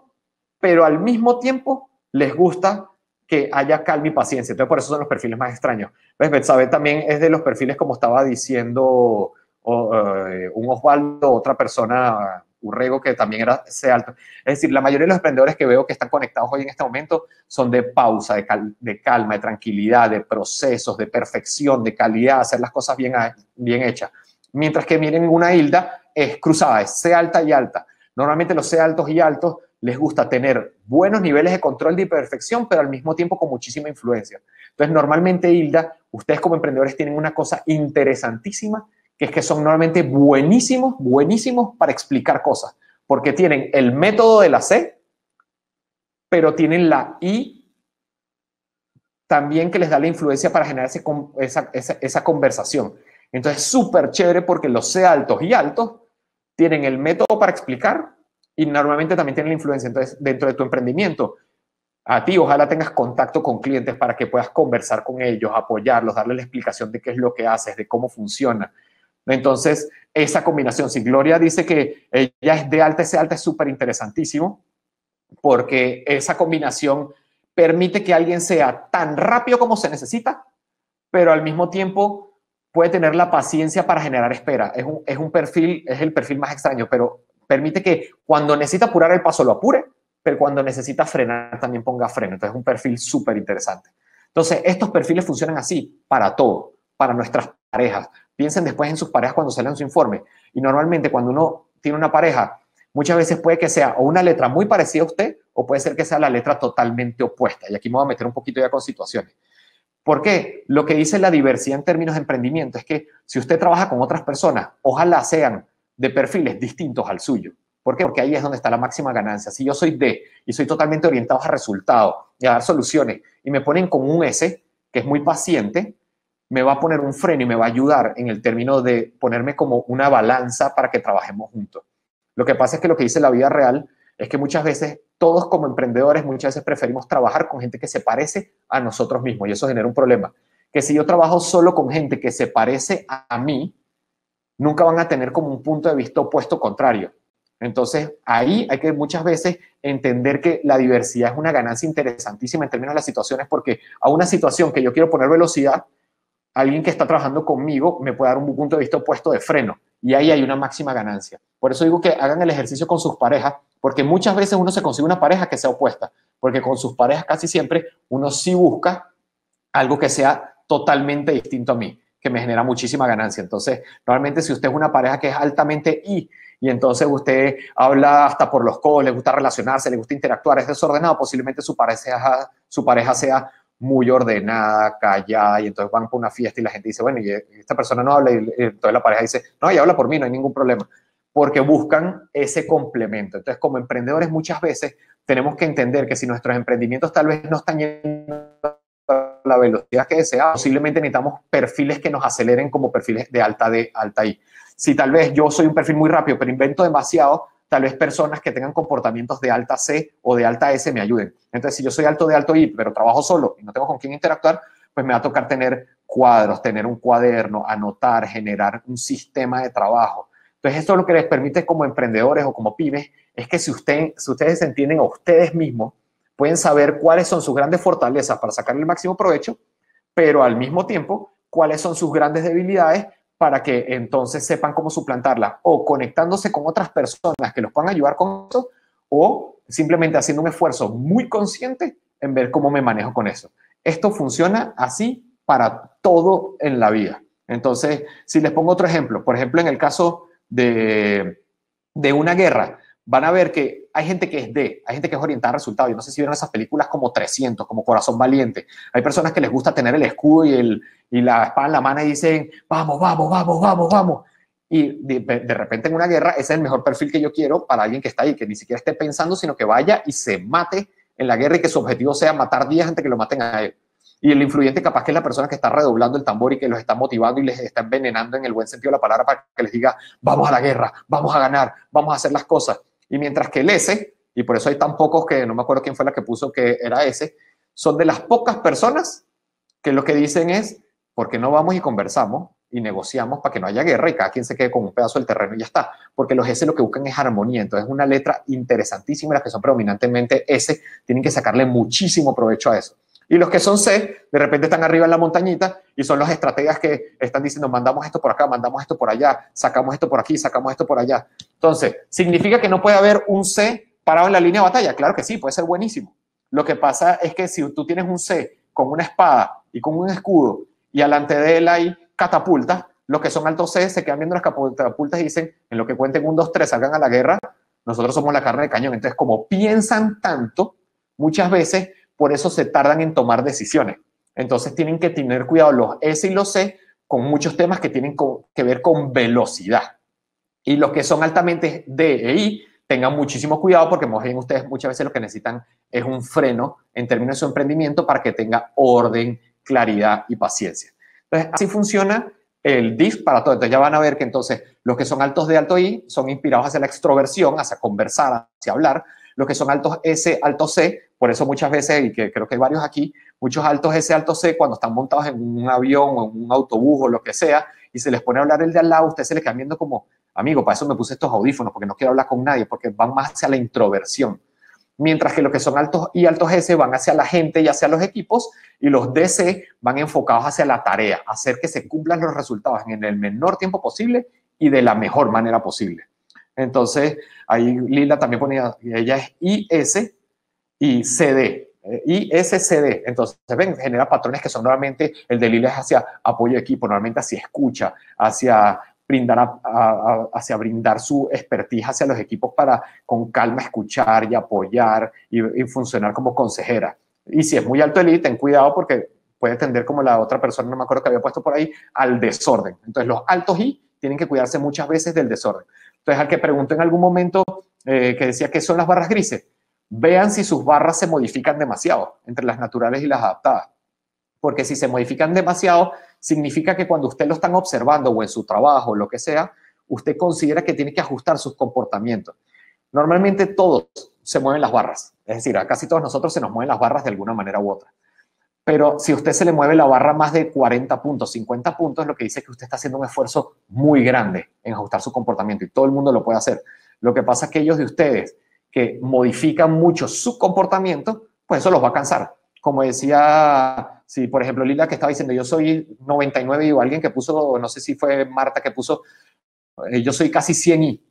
pero al mismo tiempo les gusta que haya calma y paciencia. Entonces, por eso son los perfiles más extraños. ¿Ves? Betsabe también es de los perfiles, como estaba diciendo un Osvaldo, otra persona, Urrego, que también era C alto. Es decir, la mayoría de los emprendedores que veo que están conectados hoy en este momento son de pausa, de calma, de tranquilidad, de procesos, de perfección, de calidad, hacer las cosas bien hechas. Mientras que miren una Hilda, es cruzada, es C alta y alta. Normalmente los C altos y altos les gusta tener buenos niveles de control de perfección, pero al mismo tiempo con muchísima influencia. Entonces, normalmente, Hilda, ustedes como emprendedores tienen una cosa interesantísima, que es que son normalmente buenísimos, buenísimos para explicar cosas, porque tienen el método de la C, pero tienen la I también que les da la influencia para generar esa conversación. Entonces, súper chévere porque los C altos y altos tienen el método para explicar y normalmente también tienen la influencia. Entonces, dentro de tu emprendimiento, a ti ojalá tengas contacto con clientes para que puedas conversar con ellos, apoyarlos, darles la explicación de qué es lo que haces, de cómo funciona. Entonces, esa combinación, si Gloria dice que ella es de alta, ese alta es súper interesantísimo, porque esa combinación permite que alguien sea tan rápido como se necesita, pero al mismo tiempo puede tener la paciencia para generar espera. Es un perfil, es el perfil más extraño, pero permite que cuando necesita apurar el paso lo apure, pero cuando necesita frenar también ponga freno. Entonces es un perfil súper interesante. Entonces, estos perfiles funcionan así para todo, para nuestras parejas. Piensen después en sus parejas cuando salen su informe. Y normalmente cuando uno tiene una pareja, muchas veces puede que sea o una letra muy parecida a usted o puede ser que sea la letra totalmente opuesta. Y aquí me voy a meter un poquito ya con situaciones. ¿Por qué? Lo que dice la diversidad en términos de emprendimiento es que si usted trabaja con otras personas, ojalá sean de perfiles distintos al suyo. ¿Por qué? Porque ahí es donde está la máxima ganancia. Si yo soy D y soy totalmente orientado a resultados y a dar soluciones y me ponen con un S, que es muy paciente, me va a poner un freno y me va a ayudar en el término de ponerme como una balanza para que trabajemos juntos. Lo que pasa es que lo que dice la vida real es que muchas veces todos como emprendedores muchas veces preferimos trabajar con gente que se parece a nosotros mismos y eso genera un problema. Que si yo trabajo solo con gente que se parece a mí, nunca van a tener como un punto de vista opuesto contrario. Entonces, ahí hay que muchas veces entender que la diversidad es una ganancia interesantísima en términos de las situaciones, porque a una situación que yo quiero poner velocidad, alguien que está trabajando conmigo me puede dar un punto de vista opuesto de freno y ahí hay una máxima ganancia. Por eso digo que hagan el ejercicio con sus parejas, porque muchas veces uno se consigue una pareja que sea opuesta, porque con sus parejas casi siempre uno sí busca algo que sea totalmente distinto a mí, que me genera muchísima ganancia. Entonces, normalmente si usted es una pareja que es altamente y entonces usted habla hasta por los codos, le gusta relacionarse, le gusta interactuar, es desordenado, posiblemente su pareja sea muy ordenada, callada, y entonces van por una fiesta y la gente dice, bueno, y esta persona no habla, y entonces la pareja dice, no, ella habla por mí, no hay ningún problema, porque buscan ese complemento. Entonces, como emprendedores muchas veces tenemos que entender que si nuestros emprendimientos tal vez no están yendo a la velocidad que deseamos, posiblemente necesitamos perfiles que nos aceleren como perfiles de alta D, alta I. Si tal vez yo soy un perfil muy rápido, pero invento demasiado, tal vez personas que tengan comportamientos de alta C o de alta S me ayuden. Entonces, si yo soy alto de alto I, pero trabajo solo y no tengo con quién interactuar, pues me va a tocar tener cuadros, tener un cuaderno, anotar, generar un sistema de trabajo. Entonces, esto lo que les permite como emprendedores o como pymes es que si ustedes se entienden a ustedes mismos, pueden saber cuáles son sus grandes fortalezas para sacarle el máximo provecho, pero al mismo tiempo, cuáles son sus grandes debilidades para que entonces sepan cómo suplantarlas, o conectándose con otras personas que los puedan ayudar con eso, o simplemente haciendo un esfuerzo muy consciente en ver cómo me manejo con eso. Esto funciona así para todo en la vida. Entonces, si les pongo otro ejemplo, por ejemplo, en el caso de una guerra, van a ver que hay gente que es hay gente que es orientada a resultados. Yo no sé si vieron esas películas como 300, como Corazón Valiente. Hay personas que les gusta tener el escudo y la espada en la mano y dicen, vamos, vamos, vamos, vamos, vamos. Y de repente en una guerra, ese es el mejor perfil que yo quiero para alguien que está ahí, que ni siquiera esté pensando, sino que vaya y se mate en la guerra y que su objetivo sea matar 10 antes que lo maten a él. Y el influyente capaz que es la persona que está redoblando el tambor y que los está motivando y les está envenenando en el buen sentido de la palabra para que les diga, vamos a la guerra, vamos a ganar, vamos a hacer las cosas. Y mientras que el S, y por eso hay tan pocos que no me acuerdo quién fue la que puso que era S, son de las pocas personas que lo que dicen es, ¿por qué no vamos y conversamos y negociamos para que no haya guerra y cada quien se quede con un pedazo del terreno y ya está? Porque los S lo que buscan es armonía. Entonces es una letra interesantísima. Las que son predominantemente S tienen que sacarle muchísimo provecho a eso. Y los que son C, de repente están arriba en la montañita y son los estrategas que están diciendo, mandamos esto por acá, mandamos esto por allá, sacamos esto por aquí, sacamos esto por allá. Entonces, ¿significa que no puede haber un C parado en la línea de batalla? Claro que sí, puede ser buenísimo. Lo que pasa es que si tú tienes un C con una espada y con un escudo y alante de él hay catapultas, los que son altos C se quedan viendo las catapultas y dicen, en lo que cuenten 1, 2, 3, salgan a la guerra, nosotros somos la carne de cañón. Entonces, como piensan tanto, muchas veces por eso se tardan en tomar decisiones. Entonces tienen que tener cuidado los S y los C con muchos temas que tienen que ver con velocidad. Y los que son altamente D e I, tengan muchísimo cuidado porque más bien ustedes muchas veces lo que necesitan es un freno en términos de su emprendimiento para que tenga orden, claridad y paciencia. Entonces, así funciona el DISC para todo. Entonces ya van a ver que entonces los que son altos de alto I son inspirados hacia la extroversión, hacia conversar, hacia hablar. Los que son altos S, altos C, por eso muchas veces, y que creo que hay varios aquí, muchos altos S, altos C, cuando están montados en un avión o en un autobús o lo que sea, y se les pone a hablar el de al lado, usted se le queda viendo como, amigo, para eso me puse estos audífonos, porque no quiero hablar con nadie, porque van más hacia la introversión. Mientras que los que son altos y altos S van hacia la gente y hacia los equipos, y los DC van enfocados hacia la tarea, hacer que se cumplan los resultados en el menor tiempo posible y de la mejor manera posible. Entonces, ahí Lila también ponía, ella es IS y CD, ISCD. Entonces, ven, genera patrones que son normalmente, el de Lila es hacia apoyo de equipo, normalmente hacia escucha, hacia brindar su expertise hacia los equipos para con calma escuchar y apoyar y funcionar como consejera. Y si es muy alto el I, ten cuidado porque puede tender, como la otra persona, no me acuerdo que había puesto por ahí, al desorden. Entonces los altos I tienen que cuidarse muchas veces del desorden. Entonces al que preguntó en algún momento que decía qué son las barras grises, vean si sus barras se modifican demasiado entre las naturales y las adaptadas. Porque si se modifican demasiado, significa que cuando usted lo están observando o en su trabajo o lo que sea, usted considera que tiene que ajustar sus comportamientos. Normalmente todos se mueven las barras, es decir, a casi todos nosotros se nos mueven las barras de alguna manera u otra. Pero si a usted se le mueve la barra más de 40 puntos, 50 puntos, lo que dice es que usted está haciendo un esfuerzo muy grande en ajustar su comportamiento y todo el mundo lo puede hacer. Lo que pasa es que aquellos de ustedes que modifican mucho su comportamiento, pues eso los va a cansar. Como decía, si por ejemplo Lila que estaba diciendo, yo soy 99 o alguien que puso, no sé si fue Marta que puso, yo soy casi 100i.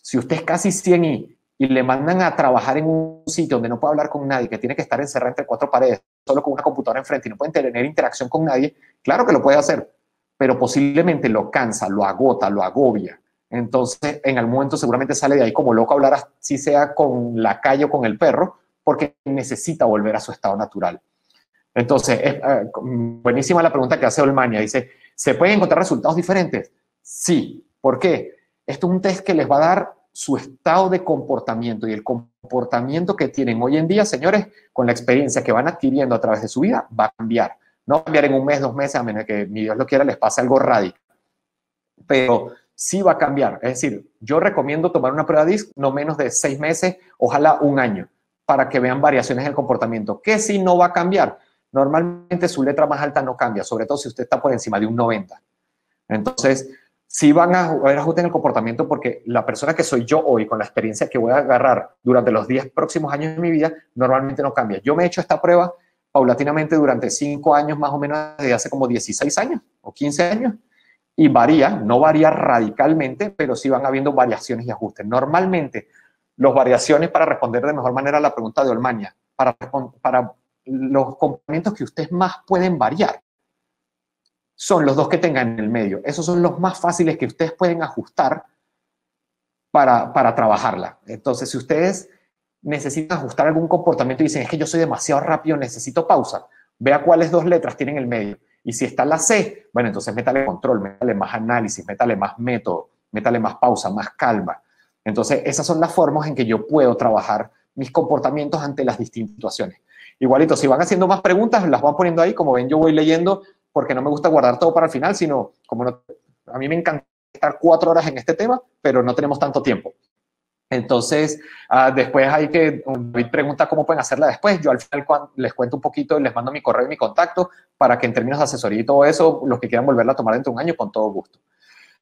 Si usted es casi 100i y le mandan a trabajar en un sitio donde no puede hablar con nadie, que tiene que estar encerrado entre cuatro paredes, solo con una computadora enfrente y no pueden tener interacción con nadie, claro que lo puede hacer, pero posiblemente lo cansa, lo agota, lo agobia. Entonces, en algún momento seguramente sale de ahí como loco a hablar, así sea con la calle o con el perro, porque necesita volver a su estado natural. Entonces, es buenísima la pregunta que hace Olmania. Dice, ¿se pueden encontrar resultados diferentes? Sí. ¿Por qué? Esto es un test que les va a dar su estado de comportamiento y el comportamiento que tienen hoy en día, señores, con la experiencia que van adquiriendo a través de su vida, va a cambiar. No va a cambiar en un mes, 2 meses, a menos que ni Dios lo quiera, les pase algo radical. Pero sí va a cambiar. Es decir, yo recomiendo tomar una prueba DISC no menos de 6 meses, ojalá un año, para que vean variaciones en el comportamiento. ¿Qué sí no va a cambiar? Normalmente su letra más alta no cambia, sobre todo si usted está por encima de un 90. Entonces, sí van a haber ajustes en el comportamiento porque la persona que soy yo hoy, con la experiencia que voy a agarrar durante los 10 próximos años de mi vida, normalmente no cambia. Yo me he hecho esta prueba paulatinamente durante 5 años, más o menos desde hace como 16 años o 15 años, y varía, no varía radicalmente, pero sí van habiendo variaciones y ajustes. Normalmente, las variaciones, para responder de mejor manera a la pregunta de Olmania, para los comportamientos que ustedes más pueden variar, son los dos que tengan en el medio. Esos son los más fáciles que ustedes pueden ajustar para trabajarla. Entonces, si ustedes necesitan ajustar algún comportamiento y dicen, es que yo soy demasiado rápido, necesito pausa, vea cuáles 2 letras tienen el medio. Y si está la C, bueno, entonces métale control, métale más análisis, métale más método, métale más pausa, más calma. Entonces, esas son las formas en que yo puedo trabajar mis comportamientos ante las distintas situaciones. Igualito, si van haciendo más preguntas, las van poniendo ahí. Como ven, yo voy leyendo porque no me gusta guardar todo para el final, sino como no, a mí me encanta estar 4 horas en este tema, pero no tenemos tanto tiempo. Entonces, después hay que, David pregunta cómo pueden hacerla después. Yo al final les cuento un poquito, les mando mi correo y mi contacto para que en términos de asesoría y todo eso, los que quieran volverla a tomar dentro de un año, con todo gusto.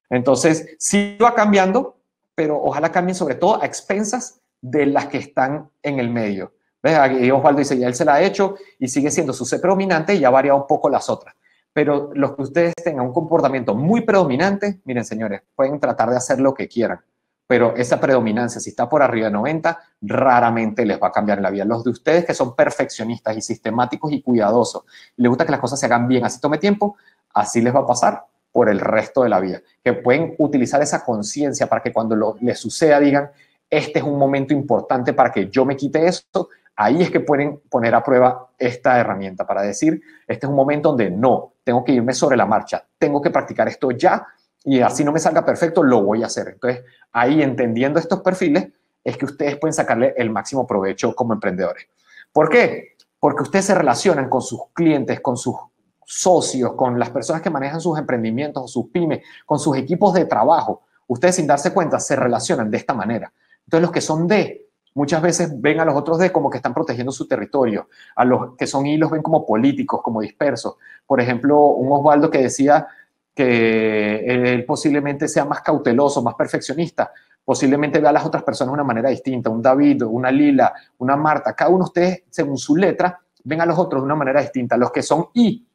Entonces, sí va cambiando, pero ojalá cambien sobre todo a expensas de las que están en el medio. ¿Ves? Aquí Osvaldo dice, ya él se la ha hecho y sigue siendo su C predominante y ya varía un poco las otras. Pero los que ustedes tengan un comportamiento muy predominante, miren señores, pueden tratar de hacer lo que quieran, pero esa predominancia, si está por arriba de 90, raramente les va a cambiar en la vida. Los de ustedes que son perfeccionistas y sistemáticos y cuidadosos, y les gusta que las cosas se hagan bien, así tome tiempo, así les va a pasar por el resto de la vida. Que pueden utilizar esa conciencia para que cuando les suceda digan, este es un momento importante para que yo me quite esto. Ahí es que pueden poner a prueba esta herramienta para decir, este es un momento donde no, tengo que irme sobre la marcha, tengo que practicar esto ya y así no me salga perfecto, lo voy a hacer. Entonces, ahí entendiendo estos perfiles es que ustedes pueden sacarle el máximo provecho como emprendedores. ¿Por qué? Porque ustedes se relacionan con sus clientes, con sus socios, con las personas que manejan sus emprendimientos o sus pymes, con sus equipos de trabajo. Ustedes sin darse cuenta se relacionan de esta manera. Entonces, los que son D, muchas veces ven a los otros D como que están protegiendo su territorio. A los que son I los ven como políticos, como dispersos. Por ejemplo, un Osvaldo que decía que él posiblemente sea más cauteloso, más perfeccionista, posiblemente vea a las otras personas de una manera distinta. Un David, una Lila, una Marta, cada uno de ustedes, según su letra, ven a los otros de una manera distinta. Los que son I,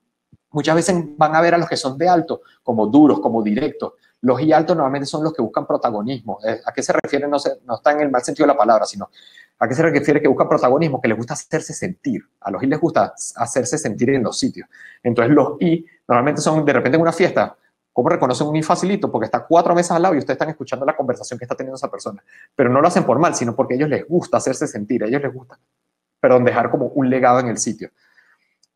muchas veces van a ver a los que son de alto como duros, como directos. Los I altos normalmente son los que buscan protagonismo. ¿A qué se refiere? No está en el mal sentido de la palabra, sino a qué se refiere que buscan protagonismo, que les gusta hacerse sentir. A los I les gusta hacerse sentir en los sitios. Entonces los I normalmente son de repente en una fiesta. ¿Cómo reconocen un I facilito? Porque está 4 mesas al lado y ustedes están escuchando la conversación que está teniendo esa persona. Pero no lo hacen por mal, sino porque a ellos les gusta hacerse sentir, a ellos les gusta, dejar como un legado en el sitio.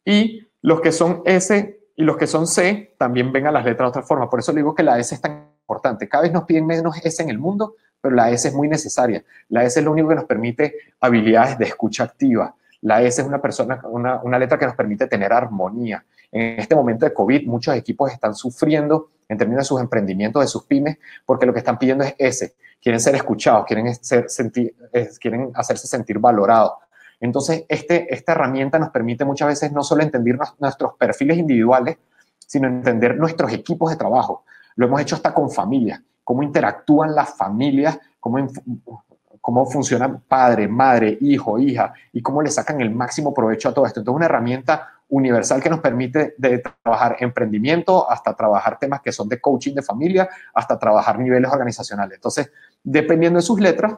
Y Los que son S y los que son C también ven a las letras de otra forma. Por eso le digo que la S es tan importante. Cada vez nos piden menos S en el mundo, pero la S es muy necesaria. La S es lo único que nos permite habilidades de escucha activa. La S es una letra que nos permite tener armonía. En este momento de COVID, muchos equipos están sufriendo en términos de sus emprendimientos, de sus pymes, porque lo que están pidiendo es S. Quieren ser escuchados, quieren hacerse sentir valorados. Entonces, esta herramienta nos permite muchas veces no solo entender nuestros perfiles individuales, sino entender nuestros equipos de trabajo. Lo hemos hecho hasta con familias, cómo interactúan las familias, cómo funcionan padre, madre, hijo, hija, y cómo le sacan el máximo provecho a todo esto. Entonces, una herramienta universal que nos permite de trabajar emprendimiento hasta trabajar temas que son de coaching de familia, hasta trabajar niveles organizacionales. Entonces, dependiendo de sus letras,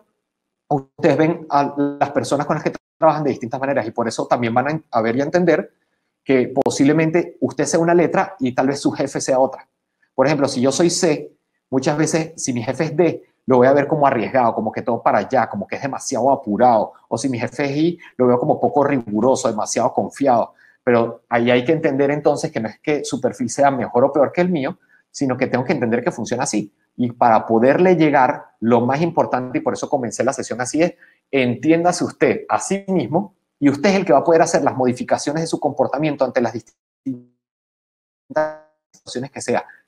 ustedes ven a las personas con las que trabajan de distintas maneras y por eso también van a ver y a entender que posiblemente usted sea una letra y tal vez su jefe sea otra. Por ejemplo, si yo soy C, muchas veces si mi jefe es D, lo voy a ver como arriesgado, como que todo para allá, como que es demasiado apurado. O si mi jefe es I, lo veo como poco riguroso, demasiado confiado. Pero ahí hay que entender entonces que no es que su perfil sea mejor o peor que el mío, sino que tengo que entender que funciona así. Y para poderle llegar, lo más importante, y por eso comencé la sesión así, es entiéndase usted a sí mismo y usted es el que va a poder hacer las modificaciones de su comportamiento ante las distintas situaciones que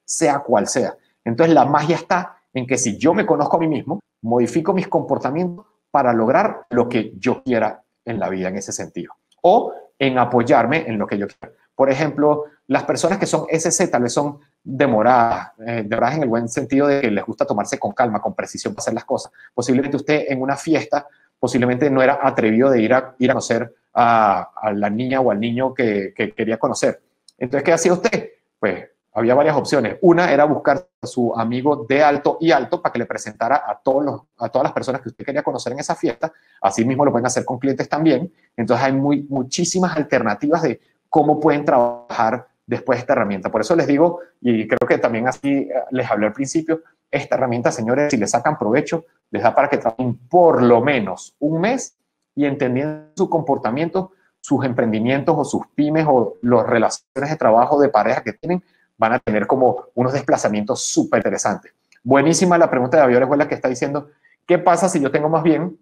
sea cual sea. Entonces la magia está en que si yo me conozco a mí mismo, modifico mis comportamientos para lograr lo que yo quiera en la vida en ese sentido. O en apoyarme en lo que yo quiera. Por ejemplo, las personas que son SC tal vez son demoradas en el buen sentido de que les gusta tomarse con calma, con precisión para hacer las cosas. Posiblemente usted en una fiesta, posiblemente no era atrevido de ir a conocer a la niña o al niño que quería conocer. Entonces, ¿qué hacía usted? Pues había varias opciones. Una era buscar a su amigo de alto y alto para que le presentara a todas las personas que usted quería conocer en esa fiesta. Así mismo lo pueden hacer con clientes también. Entonces hay muchísimas alternativas de cómo pueden trabajar después de esta herramienta. Por eso les digo, y creo que también así les hablé al principio, esta herramienta, señores, si le sacan provecho, les da para que trabajen por lo menos un mes y entendiendo su comportamiento, sus emprendimientos o sus pymes o las relaciones de trabajo de pareja que tienen, van a tener como unos desplazamientos súper interesantes. Buenísima la pregunta de David Orejuela que está diciendo, ¿qué pasa si yo tengo más bien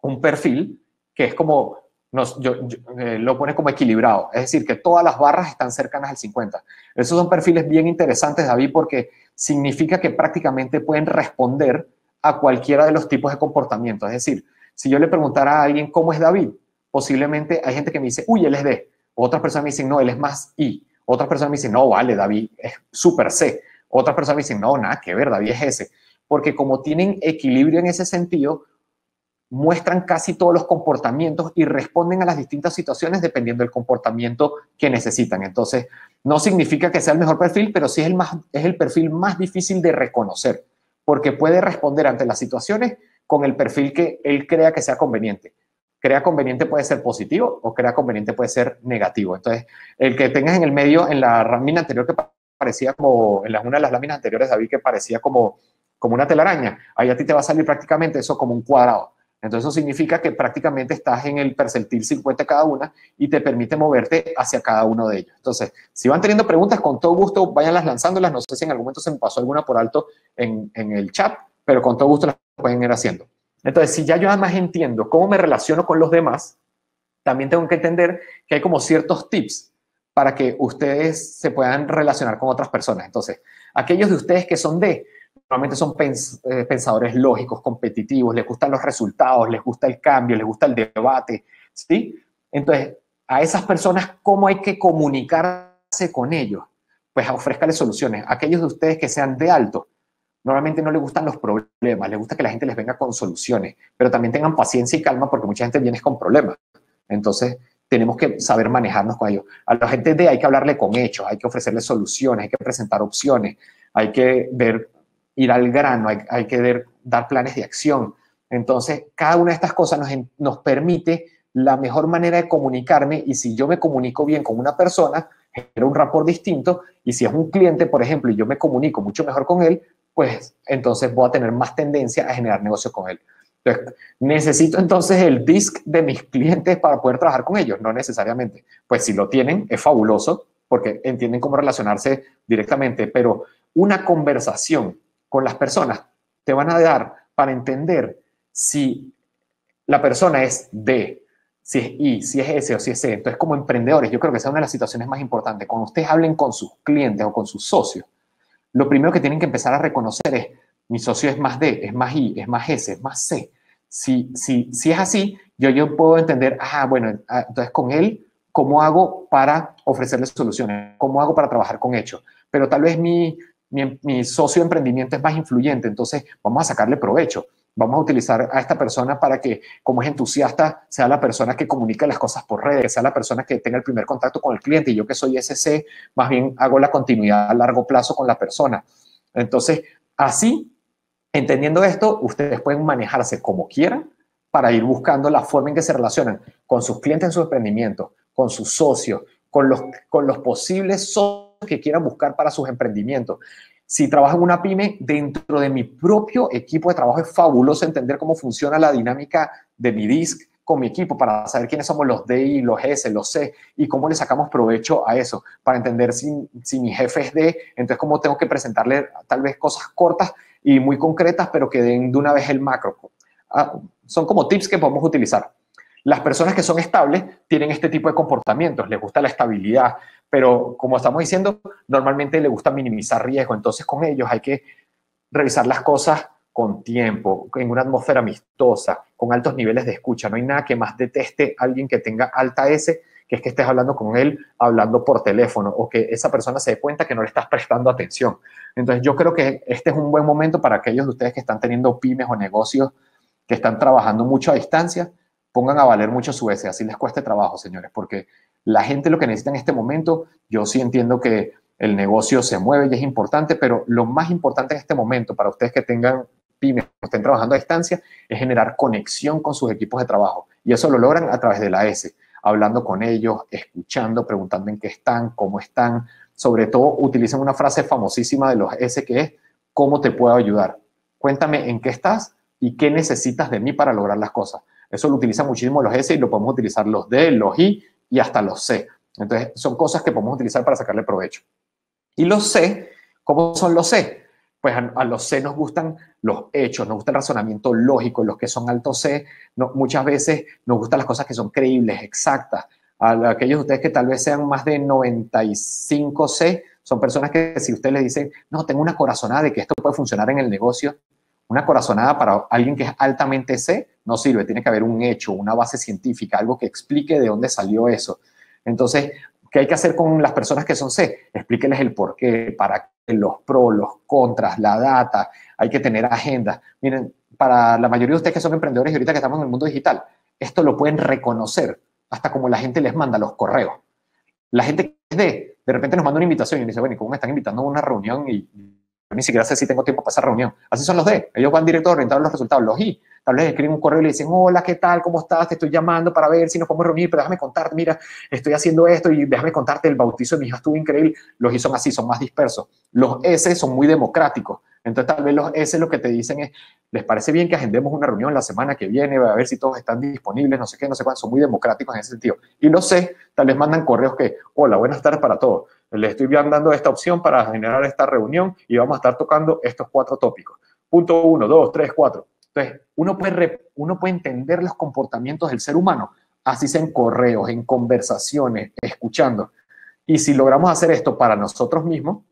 un perfil que es como, lo pone como equilibrado? Es decir, que todas las barras están cercanas al 50. Esos son perfiles bien interesantes, David, porque significa que prácticamente pueden responder a cualquiera de los tipos de comportamiento. Es decir, si yo le preguntara a alguien cómo es David, posiblemente hay gente que me dice, uy, él es D. Otras personas me dicen, no, él es más I. Otras personas me dicen, no, vale, David es súper C. Otras personas me dicen, no, nada que ver, David es S. Porque como tienen equilibrio en ese sentido, muestran casi todos los comportamientos y responden a las distintas situaciones dependiendo del comportamiento que necesitan. Entonces, no significa que sea el mejor perfil, pero sí es el perfil más difícil de reconocer, porque puede responder ante las situaciones con el perfil que él crea que sea conveniente. Crea conveniente puede ser positivo o crea conveniente puede ser negativo. Entonces, el que tengas en el medio, en la lámina anterior que parecía como, una de las láminas anteriores, David, que parecía como una telaraña, ahí a ti te va a salir prácticamente eso como un cuadrado. Entonces, eso significa que prácticamente estás en el percentil 50 cada una y te permite moverte hacia cada uno de ellos. Entonces, si van teniendo preguntas, con todo gusto, váyanlas lanzándolas. No sé si en algún momento se me pasó alguna por alto en el chat, pero con todo gusto las pueden ir haciendo. Entonces, si ya yo además entiendo cómo me relaciono con los demás, también tengo que entender que hay como ciertos tips para que ustedes se puedan relacionar con otras personas. Entonces, aquellos de ustedes que son D, normalmente son pensadores lógicos, competitivos, les gustan los resultados, les gusta el cambio, les gusta el debate, ¿sí? Entonces, a esas personas, ¿cómo hay que comunicarse con ellos? Pues ofrézcales soluciones. Aquellos de ustedes que sean de alto, normalmente no les gustan los problemas, les gusta que la gente les venga con soluciones, pero también tengan paciencia y calma porque mucha gente viene con problemas. Entonces, tenemos que saber manejarnos con ellos. A la gente de hay que hablarle con hechos, hay que ofrecerles soluciones, hay que presentar opciones, hay que ir al grano, hay que dar planes de acción. Entonces, cada una de estas cosas nos permite la mejor manera de comunicarme y si yo me comunico bien con una persona, genero un rapport distinto y si es un cliente, por ejemplo, y yo me comunico mucho mejor con él, pues entonces voy a tener más tendencia a generar negocio con él. Entonces, ¿necesito entonces el DISC de mis clientes para poder trabajar con ellos? No necesariamente. Pues si lo tienen, es fabuloso porque entienden cómo relacionarse directamente, pero una conversación con las personas te van a dar para entender si la persona es D, si es I, si es S o si es C. Entonces, como emprendedores, yo creo que esa es una de las situaciones más importantes. Cuando ustedes hablen con sus clientes o con sus socios, lo primero que tienen que empezar a reconocer es, mi socio es más D, es más I, es más S, es más C. Si es así, yo puedo entender, bueno, entonces con él, ¿cómo hago para ofrecerle soluciones? ¿Cómo hago para trabajar con hechos? Pero tal vez mi socio de emprendimiento es más influyente, entonces vamos a sacarle provecho. Vamos a utilizar a esta persona para que, como es entusiasta, sea la persona que comunique las cosas por redes, sea la persona que tenga el primer contacto con el cliente, y yo que soy SC, más bien hago la continuidad a largo plazo con la persona. Entonces, así, entendiendo esto, ustedes pueden manejarse como quieran para ir buscando la forma en que se relacionan con sus clientes en su emprendimiento, con sus socios, con los posibles socios que quieran buscar para sus emprendimientos. Si trabajo en una pyme, dentro de mi propio equipo de trabajo es fabuloso entender cómo funciona la dinámica de mi DISC con mi equipo para saber quiénes somos los D, I, los S, los C y cómo le sacamos provecho a eso, para entender si mi jefe es D, entonces cómo tengo que presentarle tal vez cosas cortas y muy concretas, pero que den de una vez el macro. Son como tips que podemos utilizar. Las personas que son estables tienen este tipo de comportamientos, les gusta la estabilidad, pero como estamos diciendo, normalmente les gusta minimizar riesgo. Entonces con ellos hay que revisar las cosas con tiempo, en una atmósfera amistosa, con altos niveles de escucha. No hay nada que más deteste a alguien que tenga alta S, que es que estés hablando con él, hablando por teléfono, o que esa persona se dé cuenta que no le estás prestando atención. Entonces yo creo que este es un buen momento para aquellos de ustedes que están teniendo pymes o negocios que están trabajando mucho a distancia, pongan a valer mucho su S, así les cueste trabajo, señores, porque la gente lo que necesita en este momento, yo sí entiendo que el negocio se mueve y es importante, pero lo más importante en este momento para ustedes que tengan pymes, que estén trabajando a distancia, es generar conexión con sus equipos de trabajo. Y eso lo logran a través de la S, hablando con ellos, escuchando, preguntando en qué están, cómo están. Sobre todo, utilizan una frase famosísima de los S que es, ¿cómo te puedo ayudar? Cuéntame en qué estás y qué necesitas de mí para lograr las cosas. Eso lo utilizan muchísimo los S y lo podemos utilizar los D, los I y hasta los C. Entonces, son cosas que podemos utilizar para sacarle provecho. Y los C, ¿cómo son los C? Pues a los C nos gustan los hechos, nos gusta el razonamiento lógico. Los que son altos C, muchas veces nos gustan las cosas que son creíbles, exactas. A aquellos de ustedes que tal vez sean más de 95 C, son personas que si ustedes les dicen, no, tengo una corazonada de que esto puede funcionar en el negocio, una corazonada para alguien que es altamente C no sirve, tiene que haber un hecho, una base científica, algo que explique de dónde salió eso. Entonces, ¿qué hay que hacer con las personas que son C? Explíqueles el por qué, para qué, los pros, los contras, la data, hay que tener agendas. Miren, para la mayoría de ustedes que son emprendedores y ahorita que estamos en el mundo digital, esto lo pueden reconocer hasta como la gente les manda los correos. La gente que es de repente nos manda una invitación y dice, bueno, ¿y cómo me están invitando a una reunión? Y ni siquiera sé si tengo tiempo para esa reunión. Así son los D. Ellos van directo orientados a los resultados. Los I, tal vez escriben un correo y le dicen, hola, ¿qué tal? ¿Cómo estás? Te estoy llamando para ver si nos podemos reunir, pero déjame contarte, mira, estoy haciendo esto y déjame contarte, el bautizo de mi hija estuvo increíble. Los I son así, son más dispersos. Los S son muy democráticos. Entonces tal vez los S lo que te dicen es, ¿les parece bien que agendemos una reunión la semana que viene? A ver si todos están disponibles, no sé qué, no sé cuánto. Son muy democráticos en ese sentido. Y los C tal vez mandan correos que, hola, buenas tardes para todos. Les estoy dando esta opción para generar esta reunión y vamos a estar tocando estos 4 tópicos. Punto 1, 2, 3, 4. Entonces, uno puede entender los comportamientos del ser humano, así sea en correos, en conversaciones, escuchando. Y si logramos hacer esto para nosotros mismos,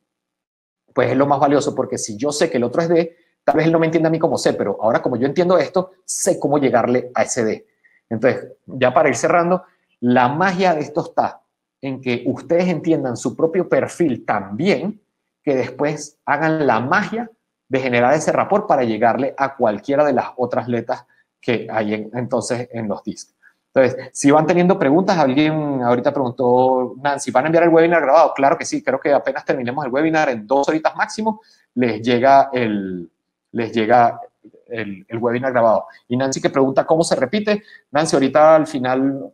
pues es lo más valioso, porque si yo sé que el otro es D, tal vez él no me entienda a mí como C, pero ahora como yo entiendo esto, sé cómo llegarle a ese D. Entonces, ya para ir cerrando, la magia de esto está en que ustedes entiendan su propio perfil tan bien que después hagan la magia de generar ese rapport para llegarle a cualquiera de las otras letras que hay entonces en los discos. Entonces, si van teniendo preguntas, alguien ahorita preguntó, Nancy, ¿van a enviar el webinar grabado? Claro que sí, creo que apenas terminemos el webinar, en 2 horitas máximo, les llega el webinar grabado. Y Nancy que pregunta cómo se repite. Nancy, ahorita al final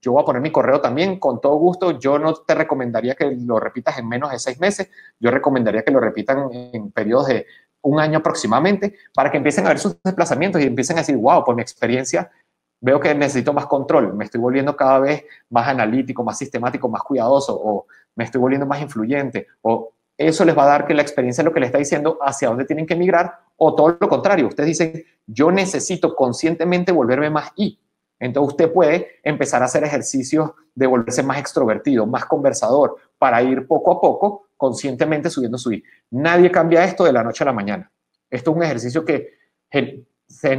yo voy a poner mi correo también, con todo gusto. Yo no te recomendaría que lo repitas en menos de 6 meses. Yo recomendaría que lo repitan en periodos de un año aproximadamente, para que empiecen a ver sus desplazamientos y empiecen a decir, wow, por mi experiencia veo que necesito más control, me estoy volviendo cada vez más analítico, más sistemático, más cuidadoso, o me estoy volviendo más influyente, o eso les va a dar que la experiencia es lo que les está diciendo hacia dónde tienen que migrar, o todo lo contrario, ustedes dicen, yo necesito conscientemente volverme más I. Entonces usted puede empezar a hacer ejercicios de volverse más extrovertido, más conversador, para ir poco a poco, conscientemente subiendo su I. Nadie cambia esto de la noche a la mañana. Esto es un ejercicio que se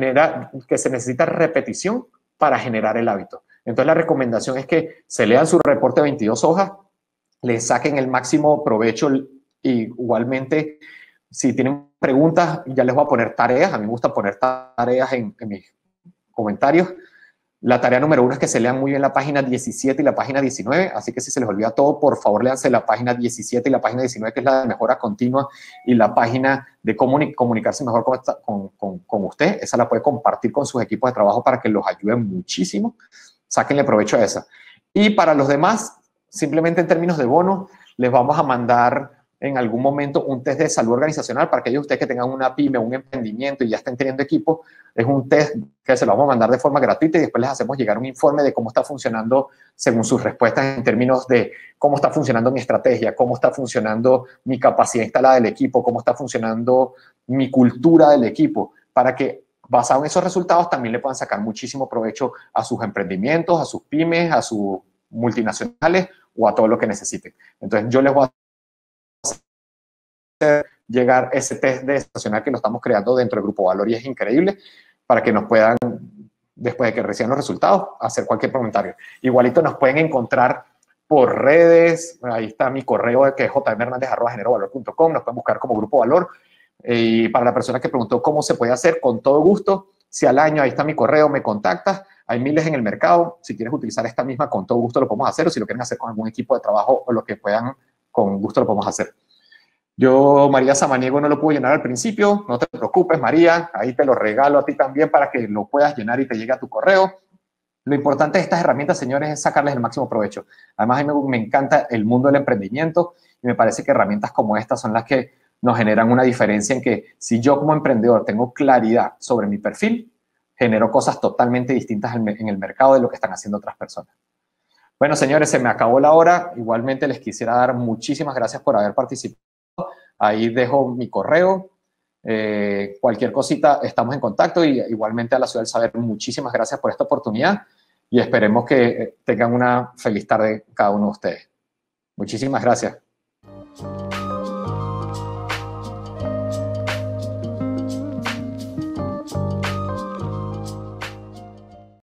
necesita repetición para generar el hábito. Entonces la recomendación es que se lean su reporte de 22 hojas, le saquen el máximo provecho y igualmente si tienen preguntas ya les voy a poner tareas. A mí me gusta poner tareas en mis comentarios. La tarea número 1 es que se lean muy bien la página 17 y la página 19, así que si se les olvida todo, por favor léanse la página 17 y la página 19, que es la de mejora continua, y la página de comunicarse mejor con usted. Esa la puede compartir con sus equipos de trabajo para que los ayuden muchísimo. Sáquenle provecho a esa. Y para los demás, simplemente en términos de bono, les vamos a mandar en algún momento un test de salud organizacional para aquellos de ustedes que tengan una pyme, un emprendimiento y ya estén teniendo equipo. Es un test que se lo vamos a mandar de forma gratuita y después les hacemos llegar un informe de cómo está funcionando según sus respuestas en términos de cómo está funcionando mi estrategia, cómo está funcionando mi capacidad instalada del equipo, cómo está funcionando mi cultura del equipo, para que basado en esos resultados también le puedan sacar muchísimo provecho a sus emprendimientos, a sus pymes, a sus multinacionales o a todo lo que necesiten. Entonces yo les voy a llegar ese test de estacional que lo estamos creando dentro del Grupo Valor y es increíble para que nos puedan, después de que reciban los resultados, hacer cualquier comentario. Igualito nos pueden encontrar por redes, ahí está mi correo que es jmhernandez@generovalor.com, nos pueden buscar como Grupo Valor. Y para la persona que preguntó cómo se puede hacer, con todo gusto, si al año ahí está mi correo, me contactas, hay miles en el mercado, si quieres utilizar esta misma, con todo gusto lo podemos hacer, o si lo quieren hacer con algún equipo de trabajo o lo que puedan, con gusto lo podemos hacer. Yo, María Samaniego, no lo pude llenar al principio, no te preocupes, María, ahí te lo regalo a ti también para que lo puedas llenar y te llegue a tu correo. Lo importante de estas herramientas, señores, es sacarles el máximo provecho. Además, a mí me encanta el mundo del emprendimiento y me parece que herramientas como estas son las que nos generan una diferencia en que si yo como emprendedor tengo claridad sobre mi perfil, genero cosas totalmente distintas en el mercado de lo que están haciendo otras personas. Bueno, señores, se me acabó la hora. Igualmente les quisiera dar muchísimas gracias por haber participado. Ahí dejo mi correo. Cualquier cosita, estamos en contacto y igualmente a la Ciudad del Saber, muchísimas gracias por esta oportunidad y esperemos que tengan una feliz tarde cada uno de ustedes. Muchísimas gracias.